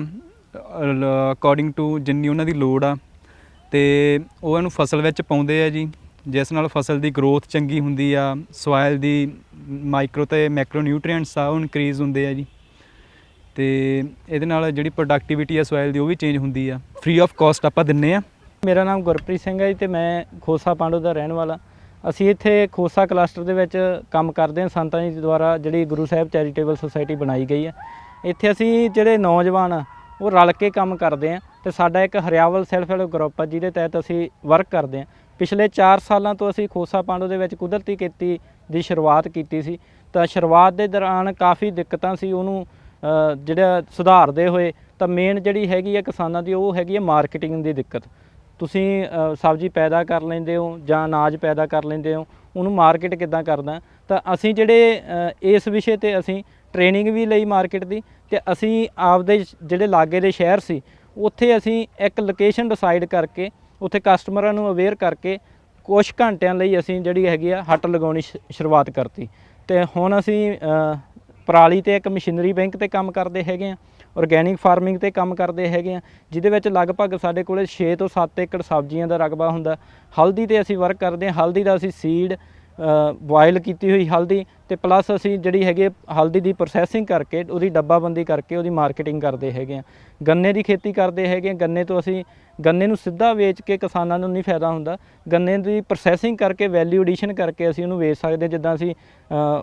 ਅਕੋਰਡਿੰਗ ਟੂ ਜਿੰਨੀ ਉਹਨਾਂ ਦੀ ਲੋੜ ਆ, ਅਤੇ ਉਹ ਇਹਨੂੰ ਫਸਲ ਵਿੱਚ ਪਾਉਂਦੇ ਆ ਜੀ, ਜਿਸ ਨਾਲ ਫਸਲ ਦੀ ਗਰੋਥ ਚੰਗੀ ਹੁੰਦੀ ਆ, ਸੋਇਲ ਦੀ ਮਾਈਕਰੋ ਅਤੇ ਮੈਕਰੋ ਨਿਊਟਰੀਐਂਟਸ ਆ ਉਹ ਇਨਕਰੀਜ਼ ਹੁੰਦੇ ਆ ਜੀ। ਅਤੇ ਇਹਦੇ ਨਾਲ ਜਿਹੜੀ ਪ੍ਰੋਡਕਟੀਵਿਟੀ ਆ ਸੋਇਲ ਦੀ ਉਹ ਵੀ ਚੇਂਜ ਹੁੰਦੀ ਆ। ਫ੍ਰੀ ਆਫ ਕਾਸਟ ਆਪਾਂ ਦਿੰਦੇ ਹਾਂ। ਮੇਰਾ ਨਾਮ ਗੁਰਪ੍ਰੀਤ ਸਿੰਘ ਹੈ ਜੀ, ਅਤੇ ਮੈਂ ਖੋਸਾ ਪਾਂਡੂ ਦਾ ਰਹਿਣ ਵਾਲਾ। ਅਸੀਂ ਇੱਥੇ ਖੋਸਾ ਕਲਸਟਰ ਦੇ ਵਿੱਚ ਕੰਮ ਕਰਦੇ ਹਾਂ। ਸੰਤਾਂ ਜੀ ਦੁਆਰਾ ਜਿਹੜੀ ਗੁਰੂ ਸਾਹਿਬ ਚੈਰੀਟੇਬਲ ਸੁਸਾਇਟੀ ਬਣਾਈ ਗਈ ਹੈ, ਇੱਥੇ ਅਸੀਂ ਜਿਹੜੇ ਨੌਜਵਾਨ ਆ ਉਹ ਰਲ ਕੇ ਕੰਮ ਕਰਦੇ ਹਾਂ। ਅਤੇ ਸਾਡਾ ਇੱਕ ਹਰਿਆਵਲ ਸੈਲਫ ਹੈਲਪ ਗਰੁੱਪ ਆ ਜਿਹਦੇ ਤਹਿਤ ਅਸੀਂ ਵਰਕ ਕਰਦੇ ਹਾਂ। ਪਿਛਲੇ 4 ਸਾਲਾਂ ਤੋਂ ਅਸੀਂ ਖੋਸਾ ਪਾਂਡੂ ਦੇ ਵਿੱਚ ਕੁਦਰਤੀ ਖੇਤੀ ਦੀ ਸ਼ੁਰੂਆਤ ਕੀਤੀ ਸੀ। ਤਾਂ ਸ਼ੁਰੂਆਤ ਦੇ ਦੌਰਾਨ ਕਾਫੀ ਦਿੱਕਤਾਂ ਸੀ, ਉਹਨੂੰ ਜਿਹੜਾ ਸੁਧਾਰਦੇ ਹੋਏ ਤਾਂ ਮੇਨ ਜਿਹੜੀ ਹੈਗੀ ਆ ਕਿਸਾਨਾਂ ਦੀ ਉਹ ਹੈਗੀ ਆ ਮਾਰਕੀਟਿੰਗ ਦੀ ਦਿੱਕਤ। ਤੁਸੀਂ ਸਬਜ਼ੀ ਪੈਦਾ ਕਰ ਲੈਂਦੇ ਹੋ ਜਾਂ ਅਨਾਜ ਪੈਦਾ ਕਰ ਲੈਂਦੇ ਹੋ, ਉਹਨੂੰ ਮਾਰਕੀਟ ਕਿੱਦਾਂ ਕਰਦਾ। ਤਾਂ ਅਸੀਂ ਜਿਹੜੇ ਇਸ ਵਿਸ਼ੇ 'ਤੇ ਅਸੀਂ ਟ੍ਰੇਨਿੰਗ ਵੀ ਲਈ ਮਾਰਕੀਟ ਦੀ, ਅਤੇ ਅਸੀਂ ਆਪਦੇ ਜਿਹੜੇ ਲਾਗੇ ਦੇ ਸ਼ਹਿਰ ਸੀ ਉੱਥੇ ਅਸੀਂ ਇੱਕ ਲੋਕੇਸ਼ਨ ਡਿਸਾਈਡ ਕਰਕੇ ਉੱਥੇ ਕਸਟਮਰਾਂ ਨੂੰ ਅਵੇਅਰ ਕਰਕੇ ਕੁਛ ਘੰਟਿਆਂ ਲਈ ਅਸੀਂ ਜਿਹੜੀ ਹੈਗੀ ਆ ਹੱਟ ਲਗਾਉਣੀ ਸ਼ੁਰੂਆਤ ਕਰਤੀ। ਅਤੇ ਹੁਣ ਅਸੀਂ ਪਰਾਲੀ 'ਤੇ ਇੱਕ ਮਸ਼ੀਨਰੀ ਬੈਂਕ 'ਤੇ ਕੰਮ ਕਰਦੇ ਹੈਗੇ ਹਾਂ। ਆਰਗੈਨਿਕ ਫਾਰਮਿੰਗ ਤੇ ਕੰਮ ਕਰਦੇ ਹੈਗੇ ਆ, ਜਿਹਦੇ ਵਿੱਚ ਲਗਭਗ ਸਾਡੇ ਕੋਲੇ 6 ਤੋਂ 7 ਏਕੜ ਸਬਜ਼ੀਆਂ ਦਾ ਰਕਬਾ ਹੁੰਦਾ। ਹਲਦੀ ਤੇ ਅਸੀਂ ਵਰਕ ਕਰਦੇ ਹਾਂ। ਹਲਦੀ ਦਾ ਅਸੀਂ ਸੀਡ ਬੋਇਲ ਕੀਤੀ ਹੋਈ ਹਲਦੀ ਤੇ ਪਲੱਸ ਅਸੀਂ ਜਿਹੜੀ ਹੈਗੀ ਹਲਦੀ ਦੀ ਪ੍ਰੋਸੈਸਿੰਗ ਕਰਕੇ ਉਹਦੀ ਡੱਬਾਬੰਦੀ ਕਰਕੇ ਉਹਦੀ ਮਾਰਕੀਟਿੰਗ ਕਰਦੇ ਹੈਗੇ ਆ। ਗੰਨੇ ਦੀ ਖੇਤੀ ਕਰਦੇ ਹੈਗੇ ਆ। ਗੰਨੇ ਤੋਂ ਅਸੀਂ ਗੰਨੇ ਨੂੰ ਸਿੱਧਾ ਵੇਚ ਕੇ ਕਿਸਾਨਾਂ ਨੂੰ ਨਹੀਂ ਫਾਇਦਾ ਹੁੰਦਾ, ਗੰਨੇ ਦੀ ਪ੍ਰੋਸੈਸਿੰਗ ਕਰਕੇ ਵੈਲਿਊ ਐਡੀਸ਼ਨ ਕਰਕੇ ਅਸੀਂ ਉਹਨੂੰ ਵੇਚ ਸਕਦੇ ਹਾਂ। ਜਿੱਦਾਂ ਅਸੀਂ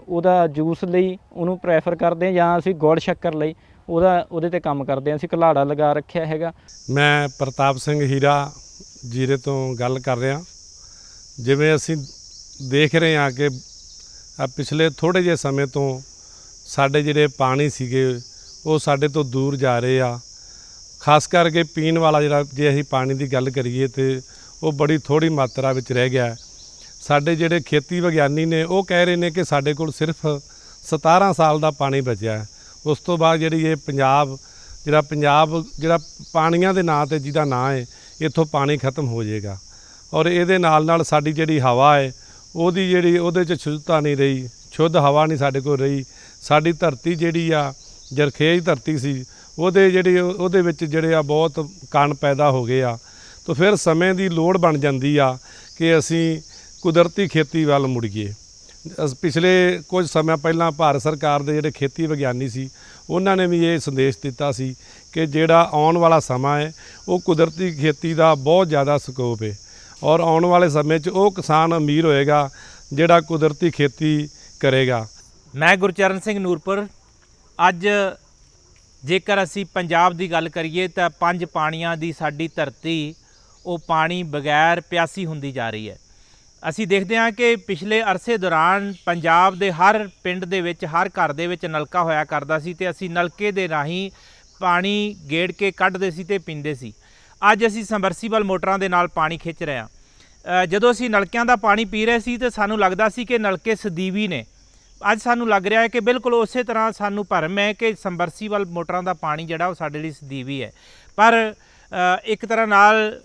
ਉਹਦਾ ਜੂਸ ਲਈ ਉਹਨੂੰ ਪ੍ਰੈਫਰ ਕਰਦੇ ਹਾਂ ਜਾਂ ਅਸੀਂ ਗੁੜ ਸ਼ੱਕਰ ਲਈ ਉਹਦੇ ਤੇ ਕੰਮ ਕਰਦੇ ਹਾਂ। ਅਸੀਂ ਘਲਾੜਾ ਲਗਾ ਰੱਖਿਆ ਹੈਗਾ। ਮੈਂ ਪ੍ਰਤਾਪ ਸਿੰਘ ਹੀਰਾ ਜੀਰੇ ਤੋਂ ਗੱਲ ਕਰ ਰਿਹਾ। ਜਿਵੇਂ ਅਸੀਂ ਦੇਖ ਰਹੇ ਹਾਂ ਕਿ ਪਿਛਲੇ ਥੋੜ੍ਹੇ ਜਿਹੇ ਸਮੇਂ ਤੋਂ ਸਾਡੇ ਜਿਹੜੇ ਪਾਣੀ ਸੀਗੇ ਉਹ ਸਾਡੇ ਤੋਂ ਦੂਰ ਜਾ ਰਹੇ ਆ। ਖਾਸ ਕਰਕੇ ਪੀਣ ਵਾਲਾ ਜਿਹੜਾ, ਜੇ ਅਸੀਂ ਪਾਣੀ ਦੀ ਗੱਲ ਕਰੀਏ ਤਾਂ ਉਹ ਬੜੀ ਥੋੜ੍ਹੀ ਮਾਤਰਾ ਵਿੱਚ ਰਹਿ ਗਿਆ। ਸਾਡੇ ਜਿਹੜੇ ਖੇਤੀ ਵਿਗਿਆਨੀ ਨੇ ਉਹ ਕਹਿ ਰਹੇ ਨੇ ਕਿ ਸਾਡੇ ਕੋਲ ਸਿਰਫ 17 ਸਾਲ ਦਾ ਪਾਣੀ ਬਚਿਆ ਹੈ। ਉਸ ਤੋਂ ਬਾਅਦ ਜਿਹੜੀ ਇਹ ਪੰਜਾਬ ਜਿਹੜਾ ਪਾਣੀਆਂ ਦੇ ਨਾਂ 'ਤੇ ਜਿਹਦਾ ਨਾਂ ਹੈ, ਇੱਥੋਂ ਪਾਣੀ ਖਤਮ ਹੋ ਜਾਏਗਾ। ਔਰ ਇਹਦੇ ਨਾਲ ਸਾਡੀ ਜਿਹੜੀ ਹਵਾ ਹੈ ਉਹਦੇ 'ਚ ਸ਼ੁੱਧਤਾ ਨਹੀਂ ਰਹੀ, ਸ਼ੁੱਧ ਹਵਾ ਨਹੀਂ ਸਾਡੇ ਕੋਲ ਰਹੀ। ਸਾਡੀ ਧਰਤੀ ਜਿਹੜੀ ਆ ਜਰਖੇਜ਼ ਧਰਤੀ ਸੀ, ਉਹਦੇ ਵਿੱਚ ਜਿਹੜੇ ਆ ਬਹੁਤ ਕਣ ਪੈਦਾ ਹੋ ਗਏ ਆ। ਤਾਂ ਫਿਰ ਸਮੇਂ ਦੀ ਲੋੜ ਬਣ ਜਾਂਦੀ ਆ ਕਿ ਅਸੀਂ ਕੁਦਰਤੀ ਖੇਤੀ ਵੱਲ ਮੁੜੀਏ। ਪਿਛਲੇ ਕੁਝ ਸਮਾਂ ਪਹਿਲਾਂ ਭਾਰਤ ਸਰਕਾਰ ਦੇ ਜਿਹੜੇ ਖੇਤੀ ਵਿਗਿਆਨੀ ਸੀ ਉਹਨਾਂ ਨੇ ਵੀ ਇਹ ਸੰਦੇਸ਼ ਦਿੱਤਾ ਸੀ ਕਿ ਜਿਹੜਾ ਆਉਣ ਵਾਲਾ ਸਮਾਂ ਹੈ ਉਹ ਕੁਦਰਤੀ ਖੇਤੀ ਦਾ ਬਹੁਤ ਜ਼ਿਆਦਾ ਸਕੋਪ ਹੈ ਔਰ ਆਉਣ ਵਾਲੇ ਸਮੇਂ 'ਚ ਉਹ ਕਿਸਾਨ ਅਮੀਰ ਹੋਏਗਾ ਜਿਹੜਾ ਕੁਦਰਤੀ ਖੇਤੀ ਕਰੇਗਾ। ਮੈਂ ਗੁਰਚਰਨ ਸਿੰਘ ਨੂਰਪੁਰ। ਅੱਜ ਜੇਕਰ ਅਸੀਂ ਪੰਜਾਬ ਦੀ ਗੱਲ ਕਰੀਏ ਤਾਂ 5 ਪਾਣੀਆਂ ਦੀ ਸਾਡੀ ਧਰਤੀ ਉਹ ਪਾਣੀ ਬਗੈਰ ਪਿਆਸੀ ਹੁੰਦੀ ਜਾ ਰਹੀ ਹੈ। ਅਸੀਂ ਦੇਖਦੇ ਹਾਂ ਕਿ ਪਿਛਲੇ ਅਰਸੇ ਦੌਰਾਨ ਪੰਜਾਬ ਦੇ ਹਰ ਪਿੰਡ ਦੇ ਵਿੱਚ, ਹਰ ਘਰ ਦੇ ਵਿੱਚ ਨਲਕਾ ਹੋਇਆ ਕਰਦਾ ਸੀ ਤੇ ਅਸੀਂ ਨਲਕੇ ਦੇ ਰਾਹੀਂ ਪਾਣੀ ਗੇੜ ਕੇ ਕੱਢਦੇ ਸੀ ਤੇ ਪੀਂਦੇ ਸੀ। ਅੱਜ ਅਸੀਂ ਸਮਰਸੀਬਲ ਮੋਟਰਾਂ ਦੇ ਨਾਲ ਪਾਣੀ ਖਿੱਚ ਰਹੇ ਹਾਂ। ਜਦੋਂ ਅਸੀਂ ਨਲਕਿਆਂ ਦਾ ਪਾਣੀ ਪੀ ਰਹੇ ਸੀ ਤਾਂ ਸਾਨੂੰ ਲੱਗਦਾ ਸੀ ਕਿ ਨਲਕੇ ਸਦੀਵੀ ਨੇ। ਅੱਜ ਸਾਨੂੰ ਲੱਗ ਰਿਹਾ ਹੈ ਕਿ ਬਿਲਕੁਲ ਉਸੇ ਤਰ੍ਹਾਂ ਸਾਨੂੰ ਭਰਮ ਹੈ ਕਿ ਸਮਰਸੀਬਲ ਮੋਟਰਾਂ ਦਾ ਪਾਣੀ ਜਿਹੜਾ ਉਹ ਸਾਡੇ ਲਈ ਸਦੀਵੀ ਹੈ। ਪਰ ਇੱਕ ਤਰ੍ਹਾਂ ਨਾਲ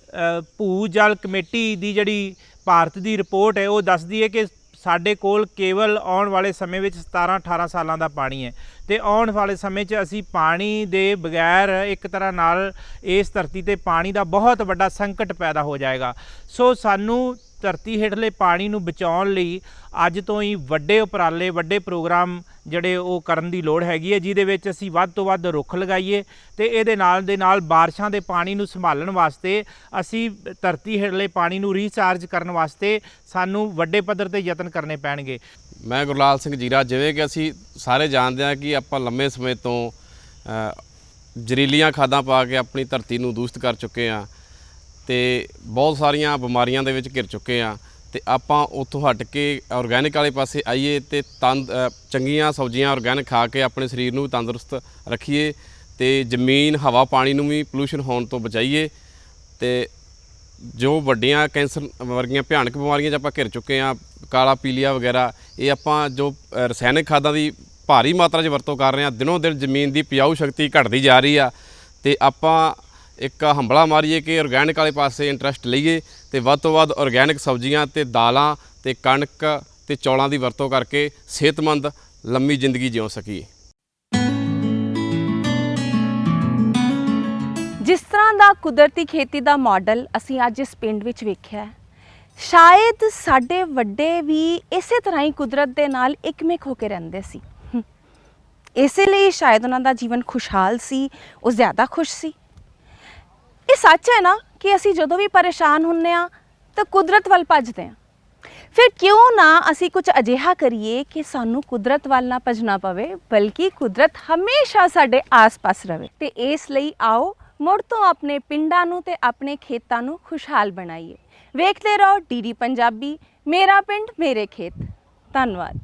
ਭੂ ਜਲ ਕਮੇਟੀ ਦੀ ਜਿਹੜੀ ਭਾਰਤ ਦੀ ਰਿਪੋਰਟ ਹੈ ਉਹ ਦੱਸਦੀ ਹੈ ਕਿ ਸਾਡੇ ਕੋਲ ਕੇਵਲ ਆਉਣ ਵਾਲੇ ਸਮੇਂ ਵਿੱਚ 17-18 ਸਾਲਾਂ ਦਾ ਪਾਣੀ ਹੈ ਤੇ ਆਉਣ ਵਾਲੇ ਸਮੇਂ 'ਚ ਅਸੀਂ ਪਾਣੀ ਦੇ ਬਗੈਰ ਇੱਕ ਤਰ੍ਹਾਂ ਨਾਲ ਇਸ ਧਰਤੀ ਤੇ ਪਾਣੀ ਦਾ ਬਹੁਤ ਵੱਡਾ ਸੰਕਟ ਪੈਦਾ ਹੋ ਜਾਏਗਾ। ਸੋ ਸਾਨੂੰ ਧਰਤੀ ਹੇਠਲੇ ਪਾਣੀ ਨੂੰ ਬਚਾਉਣ ਲਈ ਅੱਜ ਤੋਂ ਹੀ ਵੱਡੇ ਉਪਰਾਲੇ, ਵੱਡੇ ਪ੍ਰੋਗਰਾਮ ਜਿਹੜੇ ਉਹ ਕਰਨ ਦੀ ਲੋੜ ਹੈਗੀ ਹੈ, ਜਿਹਦੇ ਵਿੱਚ ਅਸੀਂ ਵੱਧ ਤੋਂ ਵੱਧ ਰੁੱਖ ਲਗਾਈਏ ਤੇ ਇਹਦੇ ਨਾਲ ਦੇ ਨਾਲ ਬਾਰਿਸ਼ਾਂ ਦੇ ਪਾਣੀ ਨੂੰ ਸੰਭਾਲਣ ਵਾਸਤੇ, ਅਸੀਂ ਧਰਤੀ ਹੇਠਲੇ ਪਾਣੀ ਨੂੰ ਰੀਚਾਰਜ ਕਰਨ ਵਾਸਤੇ ਸਾਨੂੰ ਵੱਡੇ ਪੱਧਰ ਤੇ ਯਤਨ ਕਰਨੇ ਪੈਣਗੇ। ਮੈਂ ਗੁਰਲਾਲ ਸਿੰਘ ਜੀਰਾ। ਜਿਵੇਂ ਕਿ ਅਸੀਂ ਸਾਰੇ ਜਾਣਦੇ ਹਾਂ ਕਿ ਆਪਾਂ ਲੰਮੇ ਸਮੇਂ ਤੋਂ ਜ਼ਹਿਰੀਲੀਆਂ ਖਾਦਾਂ ਪਾ ਕੇ ਆਪਣੀ ਧਰਤੀ ਨੂੰ ਦੂਸ਼ਿਤ ਕਰ ਚੁੱਕੇ ਹਾਂ ਤੇ ਬਹੁਤ ਸਾਰੀਆਂ ਬਿਮਾਰੀਆਂ ਦੇ ਵਿੱਚ ਘਿਰ ਚੁੱਕੇ ਹਾਂ ਤੇ ਆਪਾਂ ਉੱਥੋਂ ਹਟ ਕੇ ਆਰਗੈਨਿਕ ਵਾਲੇ ਪਾਸੇ ਆਈਏ ਤੇ ਚੰਗੀਆਂ ਸਬਜ਼ੀਆਂ ਆਰਗੈਨਿਕ ਖਾ ਕੇ ਆਪਣੇ ਸਰੀਰ ਨੂੰ ਵੀ ਤੰਦਰੁਸਤ ਰੱਖੀਏ ਤੇ ਜ਼ਮੀਨ, ਹਵਾ, ਪਾਣੀ ਨੂੰ ਵੀ ਪੋਲੂਸ਼ਨ ਹੋਣ ਤੋਂ ਬਚਾਈਏ ਤੇ ਜੋ ਵੱਡੀਆਂ ਕੈਂਸਰ ਵਰਗੀਆਂ ਭਿਆਨਕ ਬਿਮਾਰੀਆਂ 'ਚ ਆਪਾਂ ਘਿਰ ਚੁੱਕੇ ਹਾਂ, ਕਾਲਾ ਪੀਲੀਆ ਵਗੈਰਾ, ਇਹ ਆਪਾਂ ਜੋ ਰਸਾਇਣਿਕ ਖਾਦਾਂ ਦੀ ਭਾਰੀ ਮਾਤਰਾ 'ਚ ਵਰਤੋਂ ਕਰ ਰਹੇ ਹਾਂ, ਦਿਨੋਂ ਦਿਨ ਜ਼ਮੀਨ ਦੀ ਉਪਜਾਊ ਸ਼ਕਤੀ ਘਟਦੀ ਜਾ ਰਹੀ ਆ ਤੇ ਆਪਾਂ ਇੱਕ ਹੰਬਲਾ ਮਾਰੀਏ ਕਿ ਆਰਗੈਨਿਕ ਵਾਲੇ ਪਾਸੇ ਇੰਟਰਸਟ ਲਈਏ ਤੇ ਵੱਧ ਤੋਂ ਵੱਧ ਆਰਗੈਨਿਕ ਸਬਜ਼ੀਆਂ ਤੇ ਦਾਲਾਂ ਤੇ ਕਣਕ ਤੇ ਚੌਲਾਂ ਦੀ ਵਰਤੋਂ ਕਰਕੇ ਸਿਹਤਮੰਦ ਲੰਮੀ ਜ਼ਿੰਦਗੀ ਜਿਉ ਸਕੀਏ। ਜਿਸ ਤਰ੍ਹਾਂ ਦਾ ਕੁਦਰਤੀ ਖੇਤੀ ਦਾ ਮਾਡਲ ਅਸੀਂ ਅੱਜ ਇਸ ਪਿੰਡ ਵਿੱਚ ਵੇਖਿਆ, ਸ਼ਾਇਦ ਸਾਡੇ ਵੱਡੇ ਵੀ ਇਸੇ ਤਰ੍ਹਾਂ ਹੀ ਕੁਦਰਤ ਦੇ ਨਾਲ ਇੱਕਮਿਕ ਹੋ ਕੇ ਰਹਿੰਦੇ ਸੀ। ਇਸੇ ਲਈ ਸ਼ਾਇਦ ਉਹਨਾਂ ਦਾ ਜੀਵਨ ਖੁਸ਼ਹਾਲ ਸੀ, ਉਹ ਜ਼ਿਆਦਾ ਖੁਸ਼ ਸੀ। ਇਹ ਸੱਚ ਹੈ ਨਾ ਕਿ ਅਸੀਂ ਜਦੋਂ ਵੀ ਪਰੇਸ਼ਾਨ ਹੁੰਦੇ ਹਾਂ ਤਾਂ ਕੁਦਰਤ ਵੱਲ ਭੱਜਦੇ ਹਾਂ। ਫਿਰ ਕਿਉਂ ਨਾ ਅਸੀਂ ਕੁਝ ਅਜਿਹਾ ਕਰੀਏ ਕਿ ਸਾਨੂੰ ਕੁਦਰਤ ਵੱਲ ਨਾ ਭੱਜਣਾ ਪਵੇ, ਬਲਕਿ ਕੁਦਰਤ ਹਮੇਸ਼ਾ ਸਾਡੇ ਆਸ-ਪਾਸ ਰਹੇ। ਤੇ ਇਸ ਲਈ ਆਓ ਮੁੜ ਤੋਂ ਆਪਣੇ ਪਿੰਡਾਂ ਨੂੰ ਤੇ ਆਪਣੇ ਖੇਤਾਂ ਨੂੰ ਖੁਸ਼ਹਾਲ ਬਣਾਈਏ। ਵੇਖਦੇ ਰਹੋ DD ਪੰਜਾਬੀ, ਮੇਰਾ ਪਿੰਡ ਮੇਰੇ ਖੇਤ। ਧੰਨਵਾਦ।